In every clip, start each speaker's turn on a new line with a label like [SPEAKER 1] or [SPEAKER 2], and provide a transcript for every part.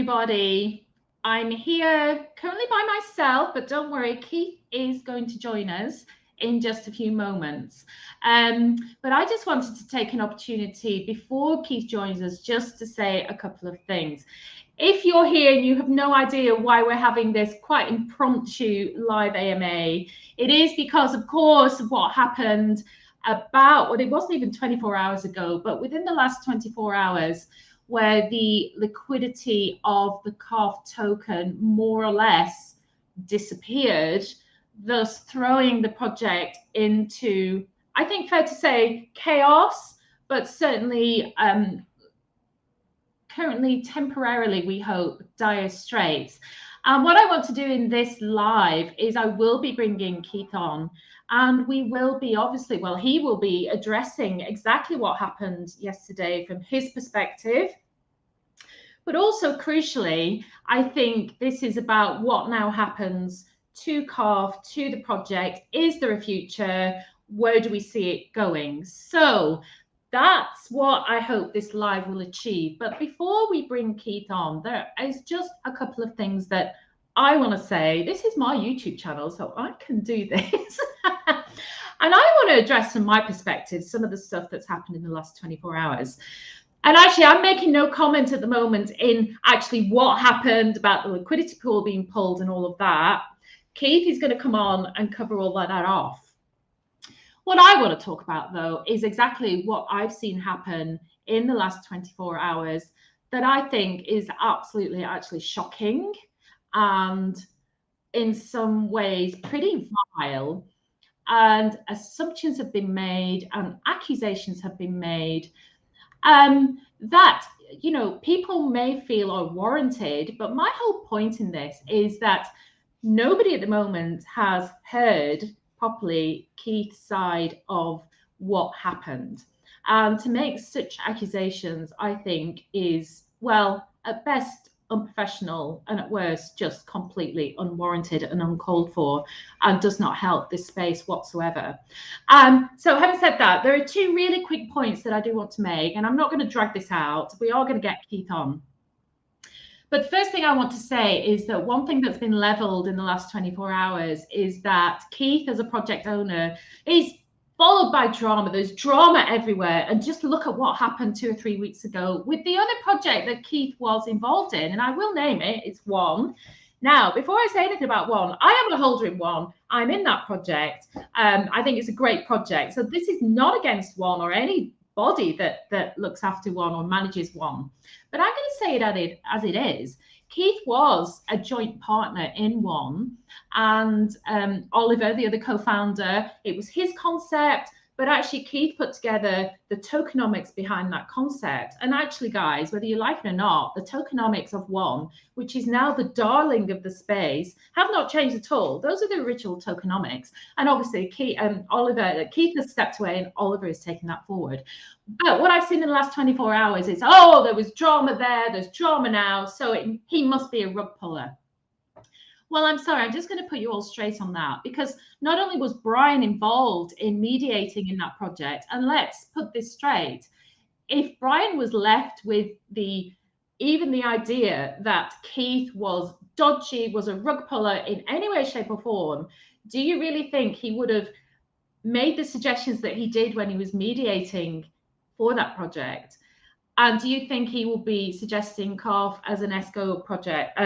[SPEAKER 1] everybody. I'm here currently by myself, but don't worry, Keith is going to join us in just a few moments. But I just wanted to take an opportunity before Keith joins us just to say a couple of things. If you're here and you have no idea why we're having this quite impromptu live AMA, it is because, of course, of what happened about, well, it wasn't even 24 hours ago, but within the last 24 hours, where the liquidity of the CALVES token more or less disappeared, thus throwing the project into, I think fair to say, chaos, but certainly currently temporarily, we hope, dire straits. And what I want to do in this live is I will be bringing Keith on, and we will be obviously, well, he will be addressing exactly what happened yesterday from his perspective. But also crucially, I think this is about what now happens to CALVES, to the project. Is there a future? Where do we see it going? So that's what I hope this live will achieve. But before we bring Keith on, there is just a couple of things that I want to say. This is my YouTube channel, so I can do this. And I want to address from my perspective some of the stuff that's happened in the last 24 hours. And actually, I'm making no comment at the moment in actually what happened about the liquidity pool being pulled and all of that. Keith is going to come on and cover all that off. What I want to talk about, though, is exactly what I've seen happen in the last 24 hours that I think is absolutely actually shocking and in some ways pretty vile. And assumptions have been made and accusations have been made that, you know, people may feel are warranted. But my whole point in this is that nobody at the moment has heard properly Keith's side of what happened. And to make such accusations, I think, is, well, at best unprofessional and at worst just completely unwarranted and uncalled for, and does not help this space whatsoever. So having said that, there are two really quick points that I do want to make, and I'm not going to drag this out. We are going to get Keith on. But the first thing I want to say is that one thing that's been leveled in the last 24 hours is that Keith, as a project owner, is followed by drama. There's drama everywhere. And just look at what happened 2 or 3 weeks ago with the other project that Keith was involved in. And I will name it. It's One. Now, before I say anything about One, I am a holder in One. I'm in that project. I think it's a great project. So this is not against One or any body that looks after One or manages One. But I'm going to say it as it is. Keith was a joint partner in One, and Oliver, the other co-founder, it was his concept, but actually Keith put together the tokenomics behind that concept. And actually, guys, whether you like it or not, the tokenomics of One, which is now the darling of the space, have not changed at all. Those are the original tokenomics. And obviously, Keith has stepped away and Oliver is taking that forward. But what I've seen in the last 24 hours is, oh, there was drama there, there's drama now, so he must be a rug puller. Well, I'm sorry, I'm just going to put you all straight on that, because not only was Brian involved in mediating in that project, and let's put this straight, if Brian was left with even the idea that Keith was dodgy, was a rug puller in any way, shape or form, do you really think he would have made the suggestions that he did when he was mediating for that project? And do you think he will be suggesting CALVES as an ESCO project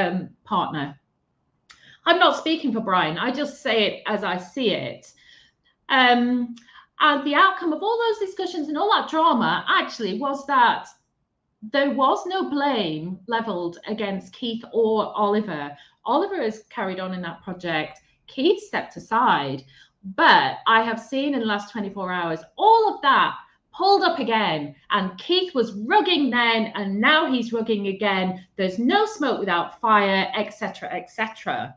[SPEAKER 1] partner? I'm not speaking for Brian. I just say it as I see it. And the outcome of all those discussions and all that drama actually was that there was no blame leveled against Keith or Oliver. Oliver has carried on in that project. Keith stepped aside. But I have seen in the last 24 hours, all of that pulled up again, and Keith was rugging then, and now he's rugging again. There's no smoke without fire, etc., etc.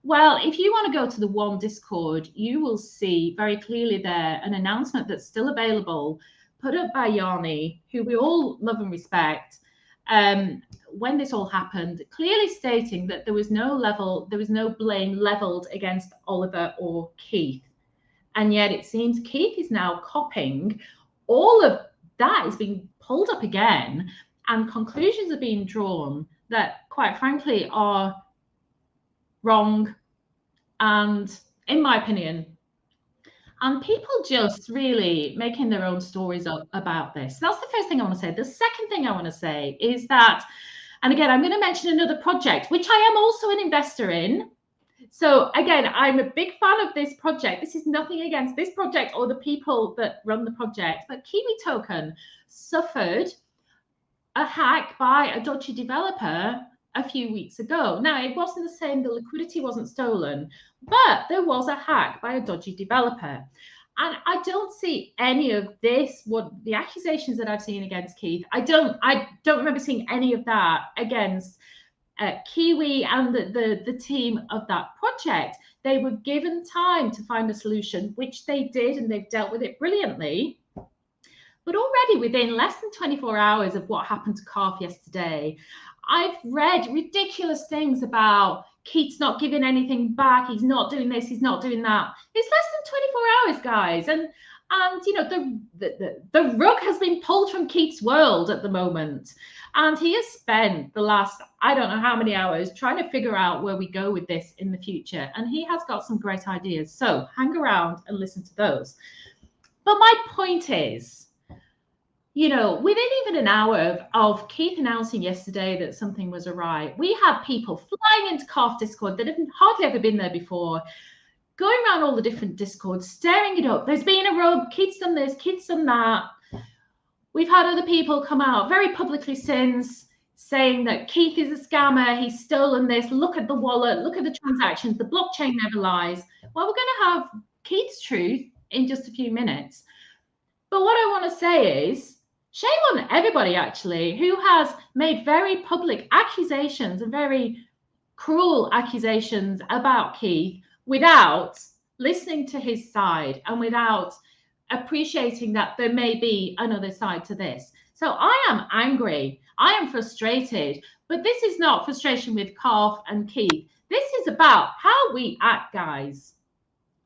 [SPEAKER 1] Well, if you want to go to the One Discord, you will see very clearly there an announcement that's still available, put up by Yanni, who we all love and respect, when this all happened, clearly stating that there was no blame leveled against Oliver or Keith. And yet it seems Keith is now copying. All of that is being pulled up again, and conclusions are being drawn that, quite frankly, are wrong and, in my opinion, and people just really making their own stories up about this. That's the first thing I want to say. The second thing I want to say is that, and again, I'm going to mention another project, which I am also an investor in. So again, I'm a big fan of this project. This is nothing against this project or the people that run the project, but Kiwi Token suffered a hack by a dodgy developer a few weeks ago. Now, it wasn't the same, the liquidity wasn't stolen, but there was a hack by a dodgy developer. And I don't see any of this, what the accusations that I've seen against Keith, I don't remember seeing any of that against Kiwi and the team of that project. They were given time to find a solution, which they did, and they've dealt with it brilliantly. But already within less than 24 hours of what happened to CALVES yesterday, I've read ridiculous things about Keith's not giving anything back. He's not doing this. He's not doing that. It's less than 24 hours, guys. And you know, the rug has been pulled from Keith's world at the moment. And he has spent the last, I don't know how many hours, trying to figure out where we go with this in the future. And he has got some great ideas. So hang around and listen to those. But my point is, you know, within even an hour of Keith announcing yesterday that something was awry, we had people flying into CALVES Discord that have hardly ever been there before, going around all the different Discords, stirring it up. There's been a rug, Keith's done this, Keith's done that. We've had other people come out very publicly since saying that Keith is a scammer, he's stolen this, look at the wallet, look at the transactions, the blockchain never lies. Well, we're going to have Keith's truth in just a few minutes. But what I want to say is, shame on everybody, actually, who has made very public accusations and very cruel accusations about Keith without listening to his side and without appreciating that there may be another side to this. So I am angry. I am frustrated. But this is not frustration with CALVES and Keith. This is about how we act, guys.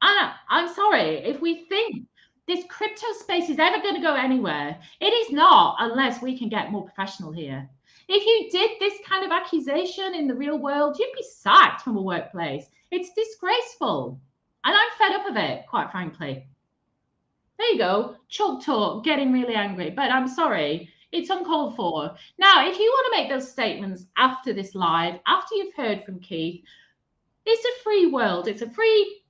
[SPEAKER 1] And I'm sorry, if we think this crypto space is ever going to go anywhere, it is not, unless we can get more professional here. If you did this kind of accusation in the real world, you'd be sacked from a workplace. It's disgraceful. And I'm fed up of it, quite frankly. There you go. Chalk talk, getting really angry. But I'm sorry, it's uncalled for. Now, if you want to make those statements after this live, after you've heard from Keith, it's a free world. It's a free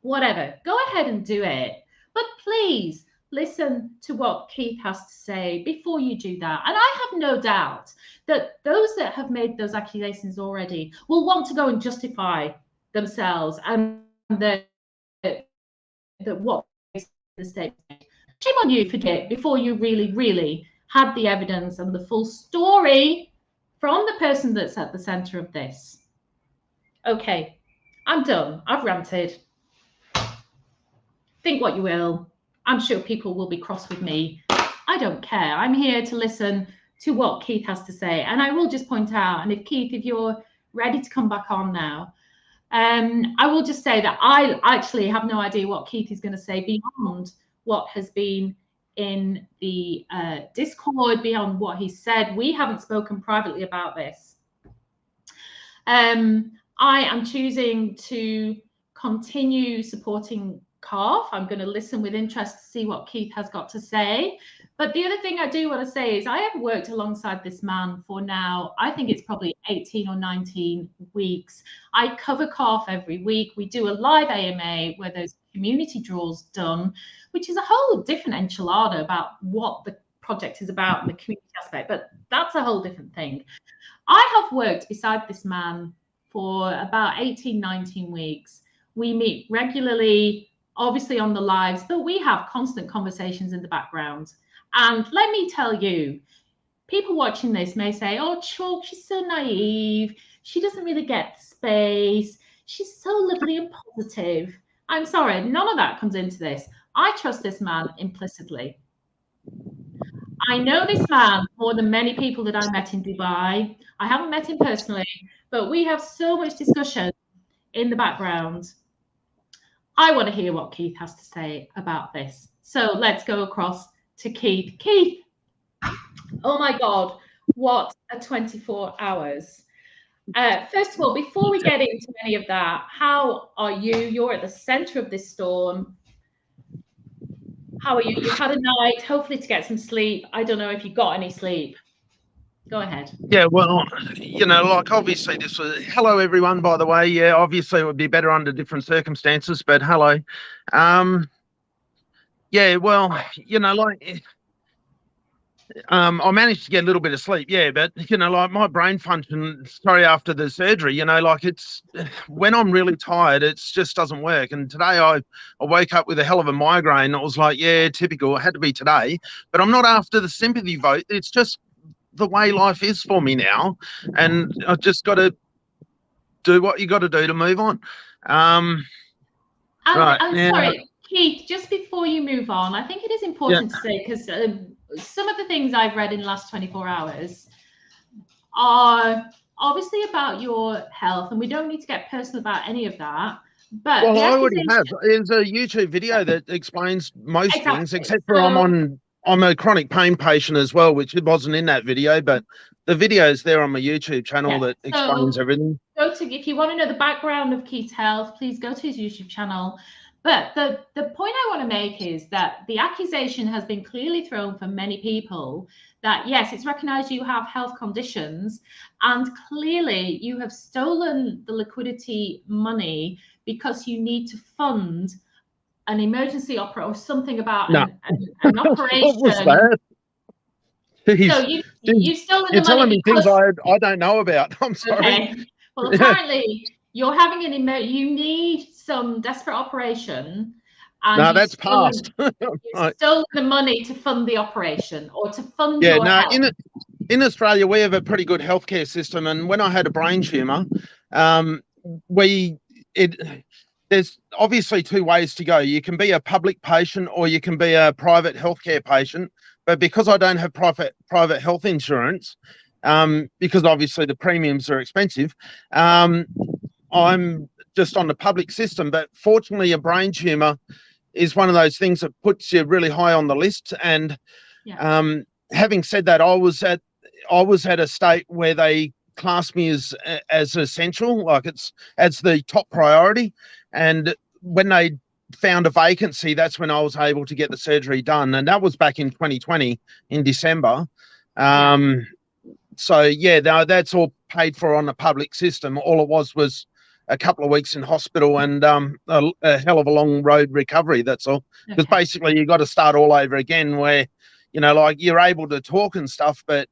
[SPEAKER 1] whatever. Go ahead and do it. But please listen to what Keith has to say before you do that. And I have no doubt that those that have made those accusations already will want to go and justify themselves and that what the statement. Shame on you for it before you really had the evidence and the full story from the person that's at the center of this. Okay, I'm done. I've ranted. Think what you will. I'm sure people will be cross with me. I don't care. I'm here to listen to what Keith has to say. And I will just point out, and if Keith, if you're ready to come back on now, I will just say that I actually have no idea what Keith is going to say beyond what has been in the Discord, beyond what he said. We haven't spoken privately about this. I am choosing to continue supporting CALVES. I'm going to listen with interest to see what Keith has got to say. But the other thing I do want to say is I have worked alongside this man for now, I think it's probably 18 or 19 weeks. I cover CALVES every week. We do a live AMA where there's community draws done, which is a whole different enchilada about what the project is about and the community aspect, but that's a whole different thing. I have worked beside this man for about 18, 19 weeks. We meet regularly, obviously on the lives, but we have constant conversations in the background. And let me tell you, people watching this may say, oh, Chalk, she's so naive. She doesn't really get the space. She's so lovely and positive. I'm sorry, none of that comes into this. I trust this man implicitly. I know this man more than many people that I met in Dubai. I haven't met him personally, but we have so much discussion in the background. I want to hear what Keith has to say about this. So let's go across to Keith. Keith, oh my God, what are 24 hours? First of all, before we get into any of that, how are you? You're at the center of this storm. How are you? You've had a night, hopefully to get some sleep. I don't know if you got any sleep. Go ahead.
[SPEAKER 2] Yeah, well, you know, like obviously this was, hello everyone, by the way. Yeah, obviously it would be better under different circumstances, but hello. Yeah, well, you know, like I managed to get a little bit of sleep, yeah, but you know, like my brain function, sorry, after the surgery, you know, like it's when I'm really tired, it just doesn't work. And today I woke up with a hell of a migraine. It was like, yeah, typical. It had to be today, but I'm not after the sympathy vote. It's just the way life is for me now, and I've just got to do what you got to do to move on. Right,
[SPEAKER 1] I'm
[SPEAKER 2] now,
[SPEAKER 1] sorry, Keith, just before you move on, I think it is important to say, because some of the things I've read in the last 24 hours are obviously about your health, and we don't need to get personal about any of that. But
[SPEAKER 2] well,
[SPEAKER 1] the
[SPEAKER 2] I already
[SPEAKER 1] accusation,
[SPEAKER 2] have. There's a YouTube video that explains most things,
[SPEAKER 1] exactly.
[SPEAKER 2] except for I'm a chronic pain patient as well, which it wasn't in that video, but the video's there on my YouTube channel
[SPEAKER 1] Yeah.
[SPEAKER 2] that explains
[SPEAKER 1] So
[SPEAKER 2] everything.
[SPEAKER 1] go to, if you want to know the background of Keith's health, please go to his YouTube channel. But the point I want to make is that the accusation has been clearly thrown for many people that yes, it's recognized you have health conditions, and clearly you have stolen the liquidity money because you need to fund an emergency opera or something about
[SPEAKER 2] No,
[SPEAKER 1] an
[SPEAKER 2] what was
[SPEAKER 1] operation.
[SPEAKER 2] that?
[SPEAKER 1] So
[SPEAKER 2] Jeez,
[SPEAKER 1] you've stolen the
[SPEAKER 2] you're
[SPEAKER 1] money
[SPEAKER 2] telling me things
[SPEAKER 1] because
[SPEAKER 2] I don't know about. I'm sorry.
[SPEAKER 1] okay. Well,
[SPEAKER 2] Yeah.
[SPEAKER 1] apparently you're having you need some desperate operation, and
[SPEAKER 2] No, that's past.
[SPEAKER 1] you've
[SPEAKER 2] Right.
[SPEAKER 1] stolen the money to fund the operation or to fund
[SPEAKER 2] Yeah,
[SPEAKER 1] your
[SPEAKER 2] no,
[SPEAKER 1] health.
[SPEAKER 2] in Australia, we have a pretty good healthcare system. And when I had a brain tumor, we it there's obviously two ways to go. You can be a public patient or you can be a private healthcare patient. But because I don't have private health insurance, because obviously the premiums are expensive, I'm just on the public system. But fortunately, a brain tumor is one of those things that puts you really high on the list. And
[SPEAKER 1] Yeah.
[SPEAKER 2] having said that, I was at a state where they classed me as essential, like it's the top priority. And when they found a vacancy, that's when I was able to get the surgery done, and that was back in 2020 in December. So yeah, that's all paid for on the public system. All it was a couple of weeks in hospital and a hell of a long road recovery. That's all. Because
[SPEAKER 1] Okay.
[SPEAKER 2] basically you got to start all over again. Where you know, like you're able to talk and stuff, but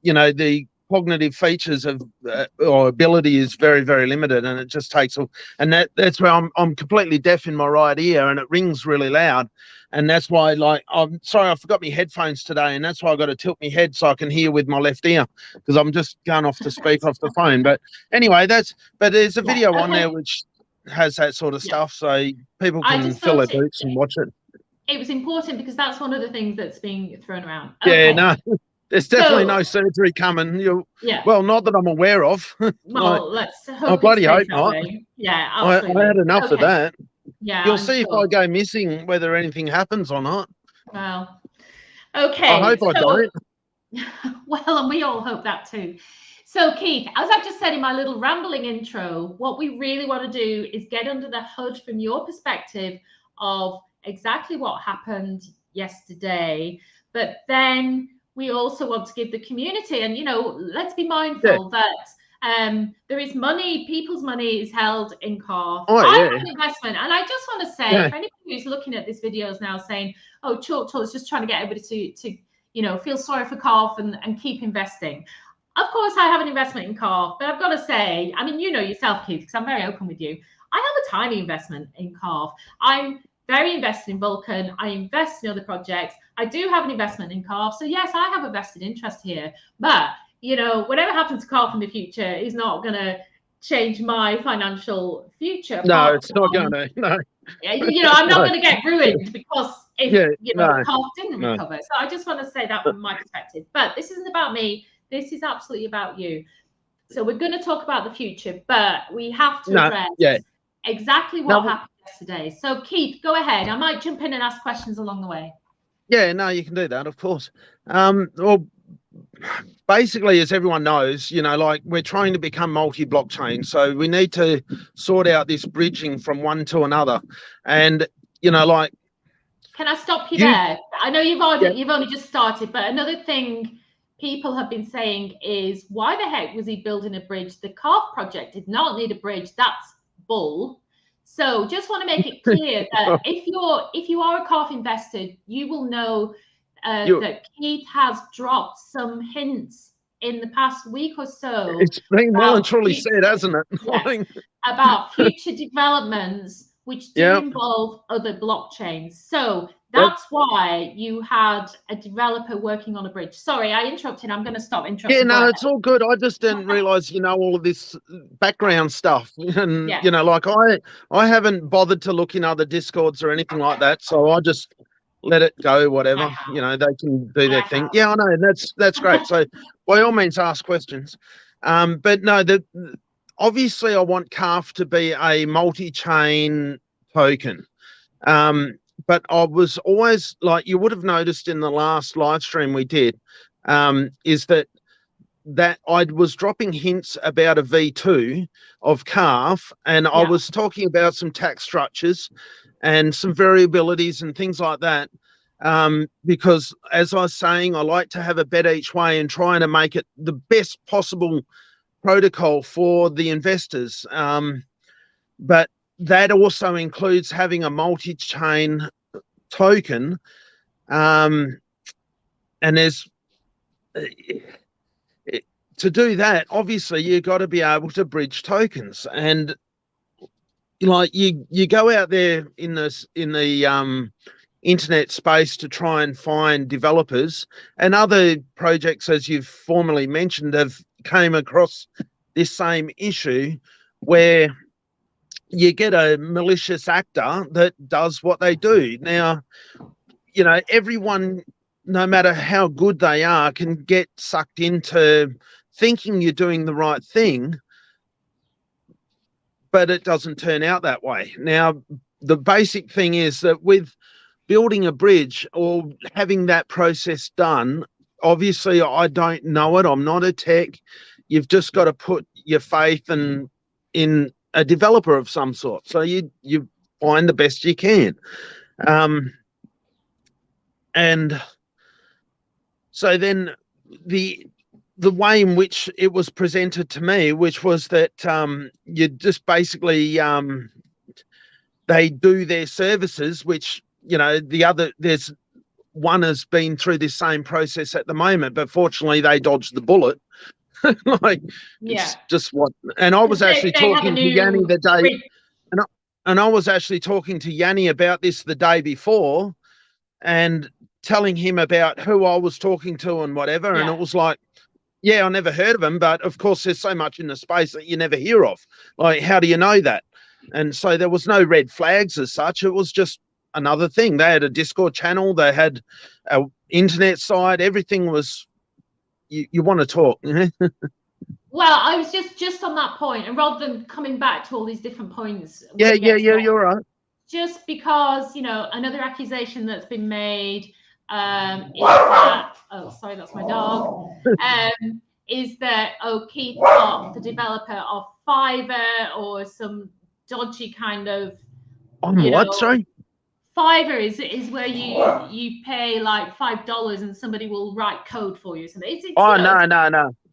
[SPEAKER 2] you know, the cognitive features of or ability is very, very limited, and it just takes. And that's where I'm completely deaf in my right ear, and it rings really loud. And that's why, like, I'm sorry, I forgot my headphones today, and that's why I got to tilt my head so I can hear with my left ear because I'm just going off to speak off the phone. But anyway, but there's a video on there which has that sort of stuff, so people
[SPEAKER 1] I
[SPEAKER 2] can
[SPEAKER 1] just
[SPEAKER 2] fill
[SPEAKER 1] thought
[SPEAKER 2] their boots and watch it.
[SPEAKER 1] it was important because that's one of the things that's being thrown around.
[SPEAKER 2] Yeah,
[SPEAKER 1] Okay.
[SPEAKER 2] no, there's definitely no surgery coming. Well, not that I'm aware of.
[SPEAKER 1] Well, let's
[SPEAKER 2] I
[SPEAKER 1] hope it
[SPEAKER 2] bloody
[SPEAKER 1] stays
[SPEAKER 2] hope
[SPEAKER 1] that
[SPEAKER 2] not.
[SPEAKER 1] way. Yeah,
[SPEAKER 2] I
[SPEAKER 1] absolutely.
[SPEAKER 2] had enough of that.
[SPEAKER 1] Yeah,
[SPEAKER 2] You'll
[SPEAKER 1] I'm
[SPEAKER 2] see if
[SPEAKER 1] sure.
[SPEAKER 2] I go missing whether anything happens or not.
[SPEAKER 1] Well, okay.
[SPEAKER 2] I hope I don't.
[SPEAKER 1] Well, and we all hope that too. So, Keith, as I've just said in my little rambling intro, what we really want to do is get under the hood from your perspective of exactly what happened yesterday. But then we also want to give the community, and you know, let's be mindful that there is money, people's money is held in CALVES. I have an investment, and I just want to say, for anybody who's looking at this videos now saying, oh, Churchill is just trying to get everybody to you know, feel sorry for CALVES and keep investing. Of course, I have an investment in CALVES, but I've got to say, I mean, you know yourself, Keith, because I'm very open with you. I have a tiny investment in CALVES. I'm very invested in Vulcan. I invest in other projects. I do have an investment in CALVES. So yes, I have a vested interest here. But, you know, whatever happens to CALVES in the future is not going to change my financial future.
[SPEAKER 2] No, it's not going to. No.
[SPEAKER 1] You know, I'm not going to get ruined because if you know CALVES didn't recover. So I just want to say that from my perspective. But this isn't about me. This is absolutely about you. So we're going to talk about the future, but we have to address exactly what happened yesterday. So Keith, go ahead. I might jump in and ask questions along the way.
[SPEAKER 2] Yeah, no, you can do that, of course. Well, basically, as everyone knows, like we're trying to become multi-blockchain. So we need to sort out this bridging from one to another. And, like.
[SPEAKER 1] Can I stop you there? I know you've only just started, but another thing people have been saying is, why the heck was he building a bridge? The CALVES project did not need a bridge. That's bull. So just want to make it clear that if you are a CALVES investor, you will know that Keith has dropped some hints in the past week or so.
[SPEAKER 2] It's been well and truly said, hasn't it?
[SPEAKER 1] Yeah, about future developments which do involve other blockchains. So that's why you had a developer working on a bridge. Sorry, I interrupted. I'm going to stop interrupting.
[SPEAKER 2] Yeah, no, it's all good. I just didn't realize, all of this background stuff. And, like I haven't bothered to look in other Discords or anything like that. So I just let it go, whatever. They can do their thing. Yeah, I know. That's great. So by all means, ask questions. But no, obviously I want CALVES to be a multi-chain token. But I was always, like you would have noticed in the last live stream we did, is that I was dropping hints about a V2 of CALVES, and I was talking about some tax structures and some variabilities and things like that. Because as I was saying, I like to have a bet each way and trying to make it the best possible protocol for the investors. But that also includes having a multi-chain token. And there's to do that, obviously you've got to be able to bridge tokens. And like you go out there in the internet space to try and find developers, and other projects, as you've formerly mentioned, have came across this same issue where you get a malicious actor that does what they do. Now, everyone, no matter how good they are, can get sucked into thinking you're doing the right thing, but it doesn't turn out that way. Now, the basic thing is that with building a bridge or having that process done, obviously I don't know it. I'm not a tech. You've just got to put your faith in a developer of some sort. So you find the best you can. And so then the way in which it was presented to me, which was that you just basically they do their services, which there's one has been through this same process at the moment, but fortunately they dodged the bullet. It's just what. And I was actually talking to Yanni the day, and I was actually talking to Yanni about this the day before, and telling him about who I was talking to and whatever. And it was like, I never heard of him, but of course there's so much in the space that you never hear of. Like, how do you know that? And so there was no red flags as such. It was just another thing. They had a Discord channel. They had an internet site. Everything was, you want to talk.
[SPEAKER 1] Well, I was just on that point, and rather than coming back to all these different points.
[SPEAKER 2] You're right.
[SPEAKER 1] Just because, another accusation that's been made is that, oh, sorry, that's my dog, is that, Keith got the developer of Fiverr or some dodgy kind of.
[SPEAKER 2] On what, sorry?
[SPEAKER 1] Fiverr is where you pay like $5 and somebody will write code for you. No.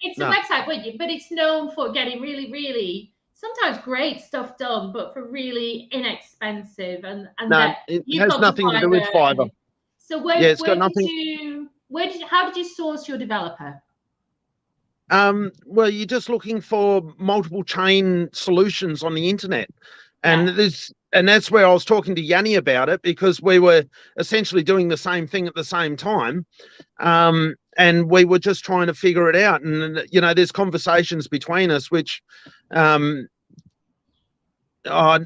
[SPEAKER 1] It's a website, but it's known for getting really, really sometimes great stuff done, but for really inexpensive and
[SPEAKER 2] no, it has nothing to do with Fiverr.
[SPEAKER 1] So how did you source your developer?
[SPEAKER 2] Well, you're just looking for multiple chain solutions on the internet. And that's where I was talking to Yanni about it, because we were essentially doing the same thing at the same time. And we were just trying to figure it out. And, there's conversations between us, which, I should be all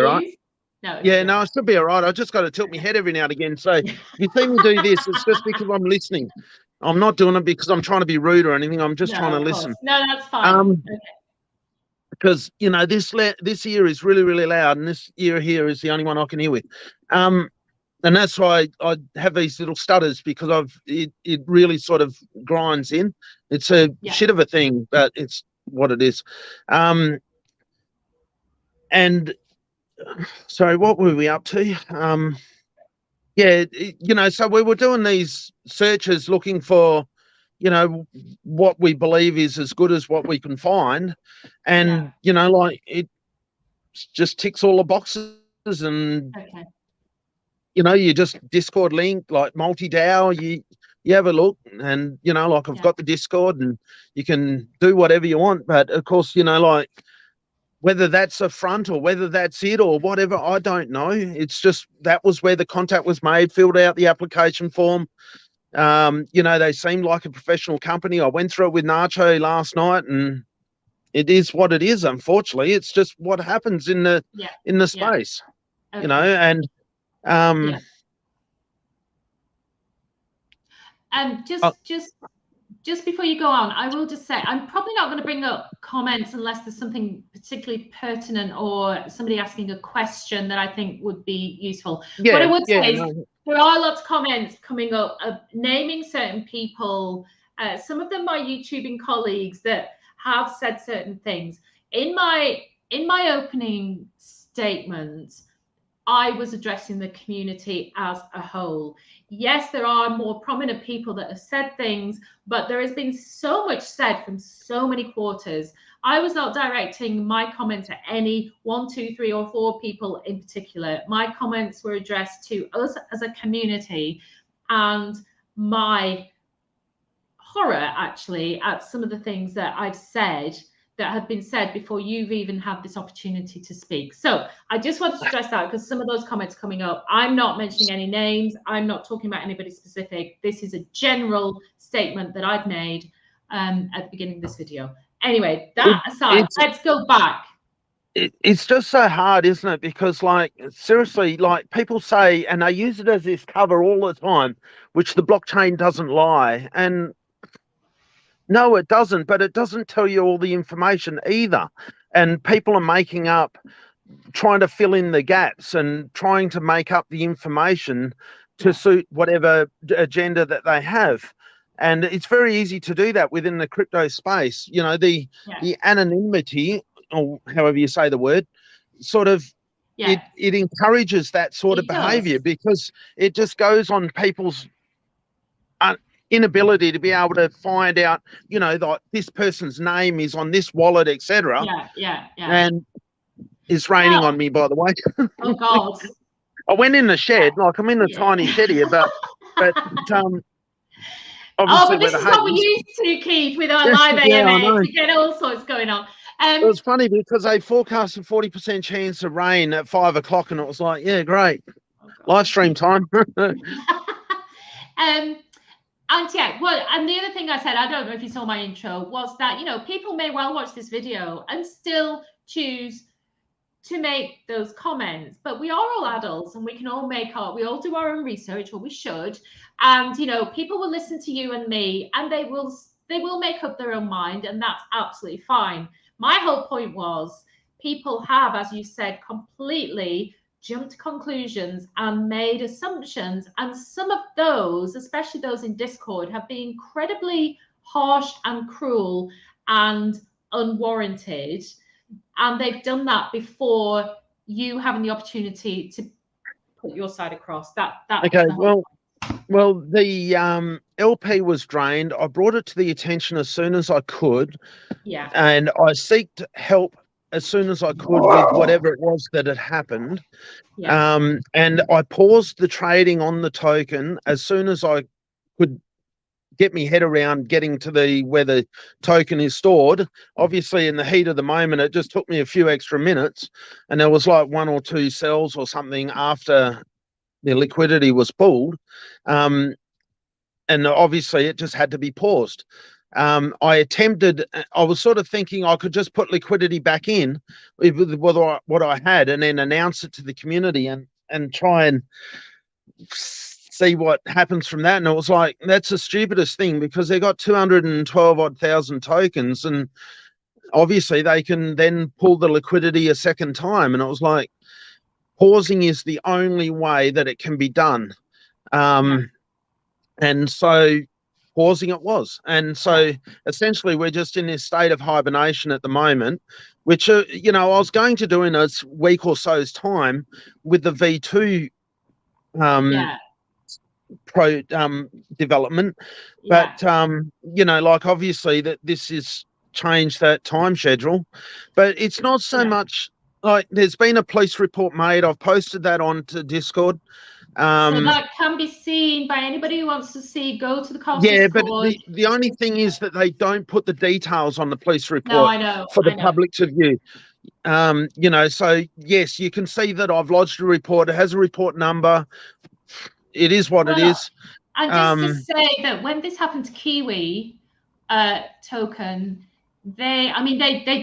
[SPEAKER 2] right. I should be all right. I just got to tilt my head every now and again. So if you see me do this, it's just because I'm listening. I'm not doing it because I'm trying to be rude or anything. I'm just trying to listen.
[SPEAKER 1] No, that's fine.
[SPEAKER 2] Because this ear is really, really loud, and this ear here is the only one I can hear with. and that's why I have these little stutters, because it really sort of grinds in. It's a shit of a thing, but it's what it is. And sorry, what were we up to? Yeah, so we were doing these searches looking for, what we believe is as good as what we can find, and like it just ticks all the boxes, and you just Discord link, like multi-DAO, you have a look, and like I've got the Discord, and you can do whatever you want, but of course, like whether that's a front or whether that's it or whatever, I don't know. It's just that was where the contact was made, filled out the application form. They seemed like a professional company. I went through it with Nacho last night, and it is what it is. Unfortunately, it's just what happens in the space, and
[SPEAKER 1] just before you go on, I will just say I'm probably not going to bring up comments unless there's something particularly pertinent or somebody asking a question that I think would be useful. What I would say is there are lots of comments coming up naming certain people. Some of them are YouTubing colleagues that have said certain things. In my opening statement, I was addressing the community as a whole. Yes, there are more prominent people that have said things, but there has been so much said from so many quarters. I was not directing my comments at any 1, 2, 3, or 4 people in particular. My comments were addressed to us as a community, and my horror actually at some of the things that I've said that have been said before you've even had this opportunity to speak. So I just want to stress that, because some of those comments coming up, I'm not mentioning any names. I'm not talking about anybody specific. This is a general statement that I've made at the beginning of this video. Anyway, that aside, let's go back.
[SPEAKER 2] It's just so hard, isn't it? Because, like, seriously, like, people say, and they use it as this cover all the time, which the blockchain doesn't lie. And no, it doesn't, but it doesn't tell you all the information either. And people are making up, trying to fill in the gaps and trying to make up the information to suit whatever agenda that they have. And it's very easy to do that within the crypto space. The anonymity, or however you say the word, sort of, it encourages that sort of behavior, because it just goes on people's inability to be able to find out, like this person's name is on this wallet, etc. And it's raining on me, by the way.
[SPEAKER 1] Oh God!
[SPEAKER 2] I went in the shed, like I'm in a tiny shed here, but obviously,
[SPEAKER 1] but this is what we used to, Keith, with our live AMA. We get all sorts going on.
[SPEAKER 2] It was funny because they forecast a 40% chance of rain at 5 o'clock, and it was like, yeah, great, live stream time.
[SPEAKER 1] And the other thing I said, I don't know if you saw my intro, was that, people may well watch this video and still choose to make those comments, but we are all adults, and we can all we all do our own research, or we should. And, people will listen to you and me, and they will make up their own mind, and that's absolutely fine. My whole point was people have, as you said, completely jumped to conclusions and made assumptions, and some of those, especially those in Discord, have been incredibly harsh and cruel and unwarranted, and they've done that before you having the opportunity to put your side across. Okay,
[SPEAKER 2] well, the LP was drained. I brought it to the attention as soon as I could, and I sought help as soon as I could with whatever it was that had happened. And I paused the trading on the token as soon as I could get my head around getting to where the token is stored. Obviously, in the heat of the moment, it just took me a few extra minutes, and there was like 1 or 2 cells or something after the liquidity was pulled. And obviously, it just had to be paused. I was sort of thinking I could just put liquidity back in with what I had, and then announce it to the community and try and see what happens from that. And it was like, that's the stupidest thing, because they got 212 odd thousand tokens, and obviously they can then pull the liquidity a second time. And it was like, pausing is the only way that it can be done. And so pausing it was. And so essentially we're just in this state of hibernation at the moment, which, you know, I was going to do in a week or so's time with the V2 development. But, you know, like obviously that this is changed that time schedule, but it's not so much like there's been a police report made. I've posted that onto Discord.
[SPEAKER 1] So that can be seen by anybody who wants to see. Go to the COS
[SPEAKER 2] Discord.
[SPEAKER 1] Discord.
[SPEAKER 2] But the only thing is that they don't put the details on the police report for the public to view. You know, so yes, you can see that I've lodged a report. It has a report number. It is what it is.
[SPEAKER 1] And just to say that when this happened to Kiwi token, they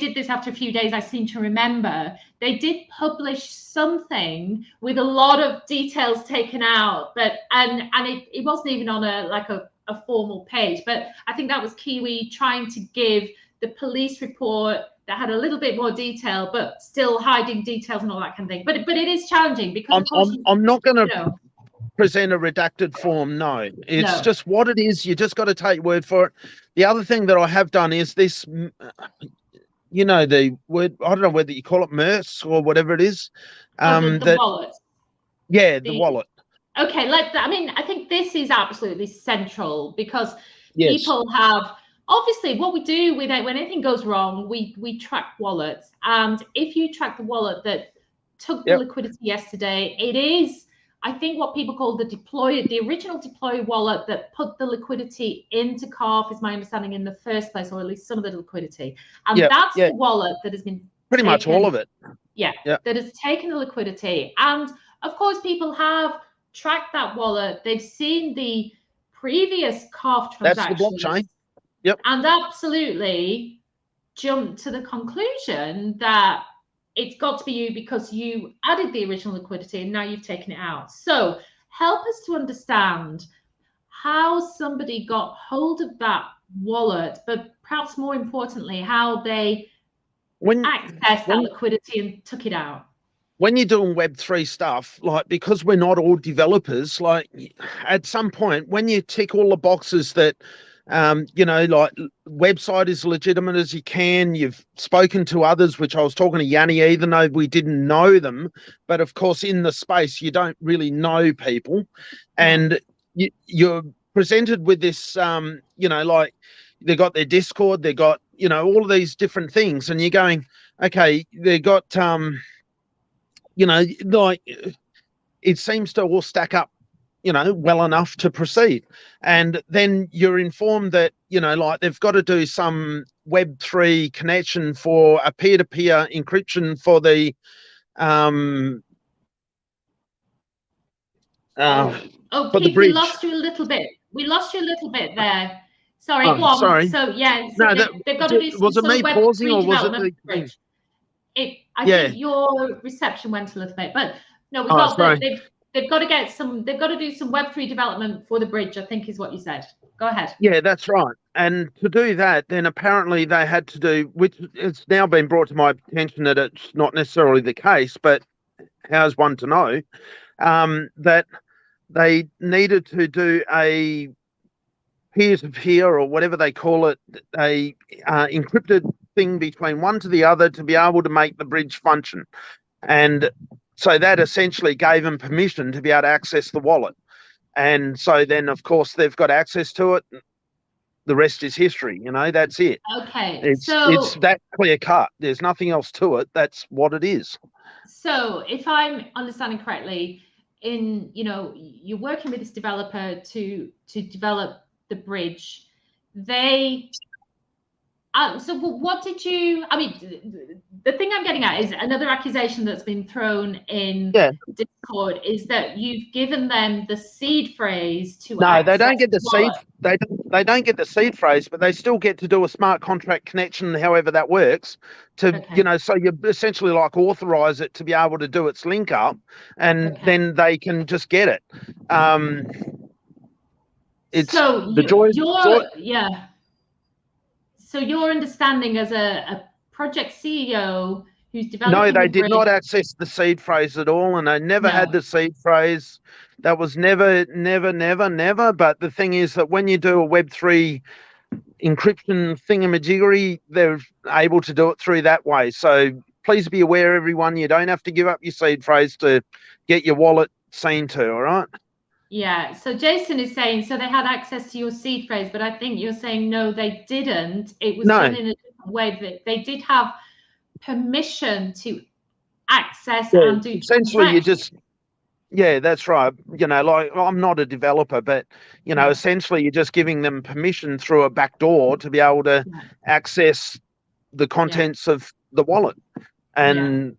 [SPEAKER 1] did this after a few days, I seem to remember. They did publish something with a lot of details taken out, but and it wasn't even on a formal page, but I think that was Kiwi trying to give the police report that had a little bit more detail, but still hiding details and all that kind of thing. But it is challenging because
[SPEAKER 2] I'm not going to present a redacted form. No, it's just what it is. You just got to take word for it. The other thing that I have done is this, you know, the word, I don't know whether you call it MERS or whatever it is.
[SPEAKER 1] The wallet.
[SPEAKER 2] Yeah, the wallet.
[SPEAKER 1] Okay, I think this is absolutely central because people have, obviously what we do with it, when anything goes wrong, we track wallets. And if you track the wallet that took the liquidity yesterday, it is, I think, what people call the original deploy wallet that put the liquidity into CALVES, is my understanding, in the first place, or at least some of the liquidity. And that's the wallet that has been
[SPEAKER 2] pretty much all of it.
[SPEAKER 1] That has taken the liquidity. And of course, people have tracked that wallet. They've seen the previous CALVES transactions.
[SPEAKER 2] That's the blockchain.
[SPEAKER 1] And absolutely jumped to the conclusion that it's got to be you because you added the original liquidity and now you've taken it out. So help us to understand how somebody got hold of that wallet, but perhaps more importantly, how they accessed that liquidity and took it out.
[SPEAKER 2] When you're doing Web3 stuff, like, because we're not all developers, like at some point when you tick all the boxes that, you know, like website is legitimate as you can. You've spoken to others, which I was talking to Yanni, even though we didn't know them. But of course, in the space, you don't really know people. And you're presented with this, you know, like they got their Discord, they got, you know, all of these different things. And you're going, okay, they got, you know, like it seems to all stack up, you know, well enough to proceed. And then you're informed that, you know, like they've got to do some Web3 connection for a peer-to-peer encryption for the
[SPEAKER 1] Pete, we lost you a little bit. We lost you a little bit there. Sorry, go on.
[SPEAKER 2] Sorry.
[SPEAKER 1] So they've got to do some
[SPEAKER 2] was it me pausing or was it the
[SPEAKER 1] bridge. I think your reception went a little bit, but no, we got they've got to get some. They've got to do some Web3 development for the bridge, I think is what you said. Go ahead.
[SPEAKER 2] Yeah, that's right. And to do that, then apparently they had to do, which it's now been brought to my attention that it's not necessarily the case, but how's one to know, that they needed to do a peer-to-peer or whatever they call it, a encrypted thing between one to the other to be able to make the bridge function. And so that essentially gave them permission to be able to access the wallet. And so then, of course, they've got access to it. The rest is history. You know, that's it.
[SPEAKER 1] Okay.
[SPEAKER 2] It's that clear cut. There's nothing else to it. That's what it is.
[SPEAKER 1] So if I'm understanding correctly, you're working with this developer to develop the bridge. So what did you, the thing I'm getting at is another accusation that's been thrown in Discord is that you've given them the seed phrase to
[SPEAKER 2] they don't get the seed. They don't get the seed phrase, but they still get to do a smart contract connection, however that works, to, you know, so you essentially like authorize it to be able to do its link up, and then they can just get it. It's
[SPEAKER 1] so
[SPEAKER 2] the joy.
[SPEAKER 1] So your understanding as a project CEO who's
[SPEAKER 2] No,
[SPEAKER 1] developing
[SPEAKER 2] they
[SPEAKER 1] a
[SPEAKER 2] did
[SPEAKER 1] bridge.
[SPEAKER 2] not access the seed phrase at all, and they never had
[SPEAKER 1] No.
[SPEAKER 2] the seed phrase. That was never, never, never, never. But the thing is that when you do a Web3 encryption thingamajiggery, they're able to do it through that way. So please be aware, everyone, you don't have to give up your seed phrase to get your wallet seen to, all right?
[SPEAKER 1] Yeah, so Jason is saying, so they had access to your seed phrase, but I think you're saying, no, they didn't. It was done in a different way. That they did have permission to access and do
[SPEAKER 2] Essentially, you
[SPEAKER 1] transactions.
[SPEAKER 2] just, yeah, that's right. You know, like I'm not a developer, but, you know, essentially you're just giving them permission through a back door to be able to access the contents of the wallet. And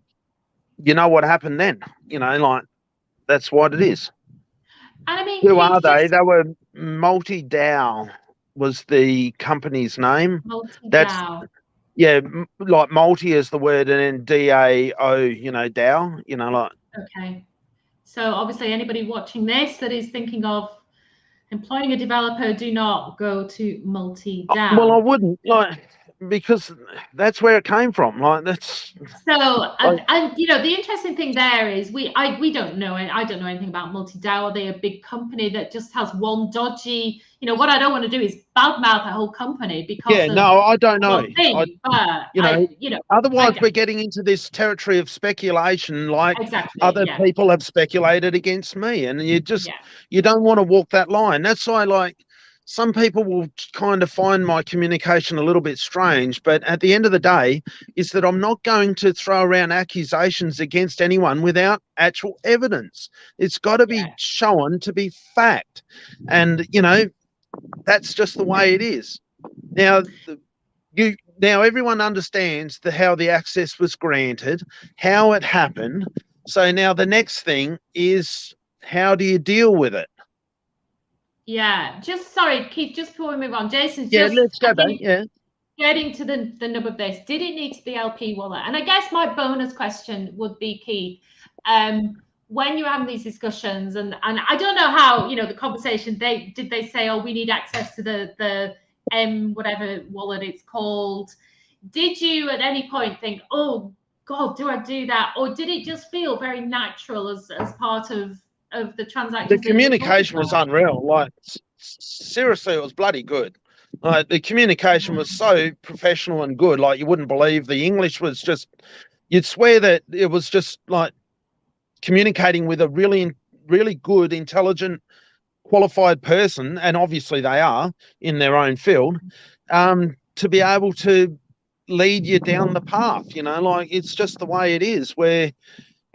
[SPEAKER 2] you know what happened then? You know, like that's what it is.
[SPEAKER 1] And I mean,
[SPEAKER 2] Who are they? They were MultiDAO was the company's name. That's, yeah, like multi is the word, and then DAO, you know, DAO, you know, like.
[SPEAKER 1] Okay. So obviously anybody watching this that is thinking of employing a developer, do not go to MultiDAO.
[SPEAKER 2] Well, I wouldn't, like, because that's where it came from. Like, that's
[SPEAKER 1] so, and you know, the interesting thing there is we don't know, I don't know anything about MultiDAO. Are they a big company that just has one dodgy, you know, what I don't want to do is badmouth a whole company because of
[SPEAKER 2] no, I don't know.
[SPEAKER 1] Thing, but you know,
[SPEAKER 2] otherwise we're getting into this territory of speculation, like other people have speculated against me, and you just you don't want to walk that line. That's why, like, some people will kind of find my communication a little bit strange, but at the end of the day is that I'm not going to throw around accusations against anyone without actual evidence. It's got to be shown to be fact, and you know, that's just the way it is. Now, now everyone understands how the access was granted, how it happened. So now the next thing is, how do you deal with it?
[SPEAKER 1] Yeah, just sorry, Keith, just before we move on, Jason's
[SPEAKER 2] let's go back.
[SPEAKER 1] Getting to the nub of this. Did it need to be LP wallet? And I guess my bonus question would be, Keith, when you're having these discussions, and I don't know how, you know, the conversation, did they say, oh, we need access to the whatever wallet it's called? Did you at any point think, oh God, do I do that? Or did it just feel very natural as part of the transaction?
[SPEAKER 2] The communication was unreal. Like, seriously, it was bloody good. Like, the communication was so professional and good. Like, you wouldn't believe. The English was just, you'd swear that it was just like communicating with a really, really good, intelligent, qualified person, and obviously they are in their own field, to be able to lead you down the path. You know, like, it's just the way it is, where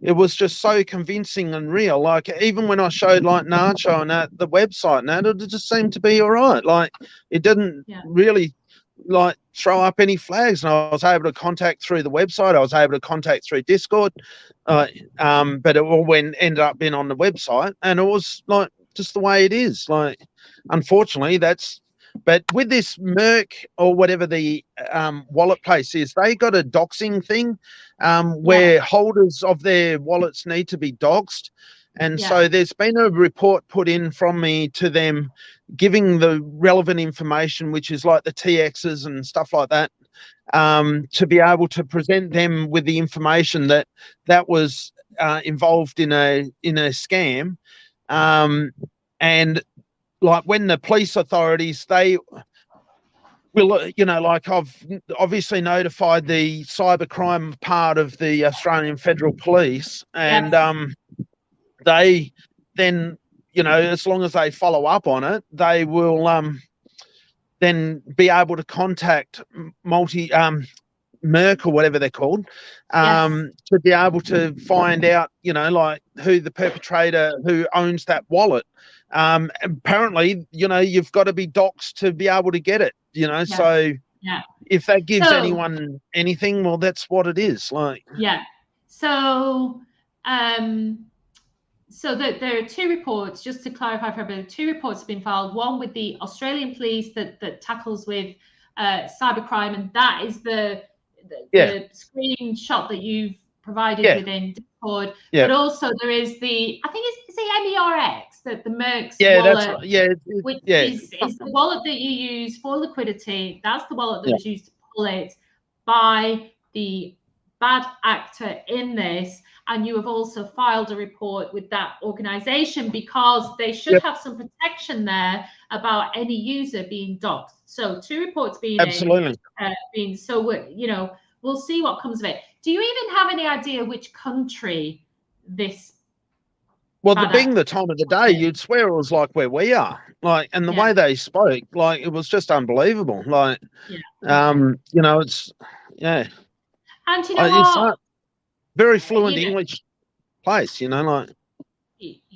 [SPEAKER 2] it was just so convincing and real. Like, even when I showed like Nacho and the website and that, it just seemed to be all right. Like, it didn't really like throw up any flags, and I was able to contact through the website. I was able to contact through Discord, but it all ended up being on the website, and it was like just the way it is. Like, unfortunately, that's. But with this Merc or whatever the wallet place is, they got a doxing thing where holders of their wallets need to be doxed. And so there's been a report put in from me to them giving the relevant information, which is like the TXs and stuff like that, to be able to present them with the information that was involved in a scam. And like, when the police authorities, they will, you know, like, I've obviously notified the cybercrime part of the Australian Federal Police, and they then, you know, as long as they follow up on it, they will then be able to contact Merc or whatever they're called, to be able to find out, you know, like, who the perpetrator, who owns that wallet. Apparently, you know, you've got to be doxed to be able to get it, you know. So if that gives anyone anything, well, that's what it is. Like,
[SPEAKER 1] so there are two reports, just to clarify for everybody. Two reports have been filed, one with the Australian police that tackles with cybercrime, and that is the screenshot that you've provided within Discord. But also there is the, I think it's the MERX, the Merck's wallet, which is the wallet that you use for liquidity. That's the wallet that was used to pull it by the bad actor in this, and you have also filed a report with that organization, because they should have some protection there about any user being doxxed. So 2 reports being
[SPEAKER 2] Absolutely.
[SPEAKER 1] in, so you know, we'll see what comes of it. Do you even have any idea which country this?
[SPEAKER 2] Well, being the time of the day, you'd swear it was like where we are, like, and the way they spoke, like, it was just unbelievable. Like, you know, it's,
[SPEAKER 1] and you know what?
[SPEAKER 2] It's very fluent English place, you know, like,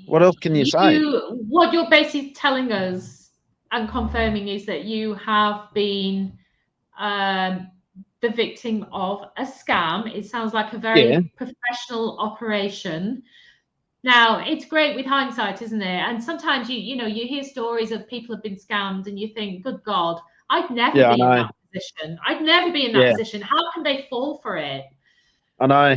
[SPEAKER 2] what else can you say?
[SPEAKER 1] What you're basically telling us and confirming is that you have been the victim of a scam. It sounds like a very professional operation. Now, it's great with hindsight, isn't it? And sometimes you know, you hear stories of people have been scammed and you think, good God, I'd never be in that position. I'd never be in that position. How can they fall for it?
[SPEAKER 2] I know.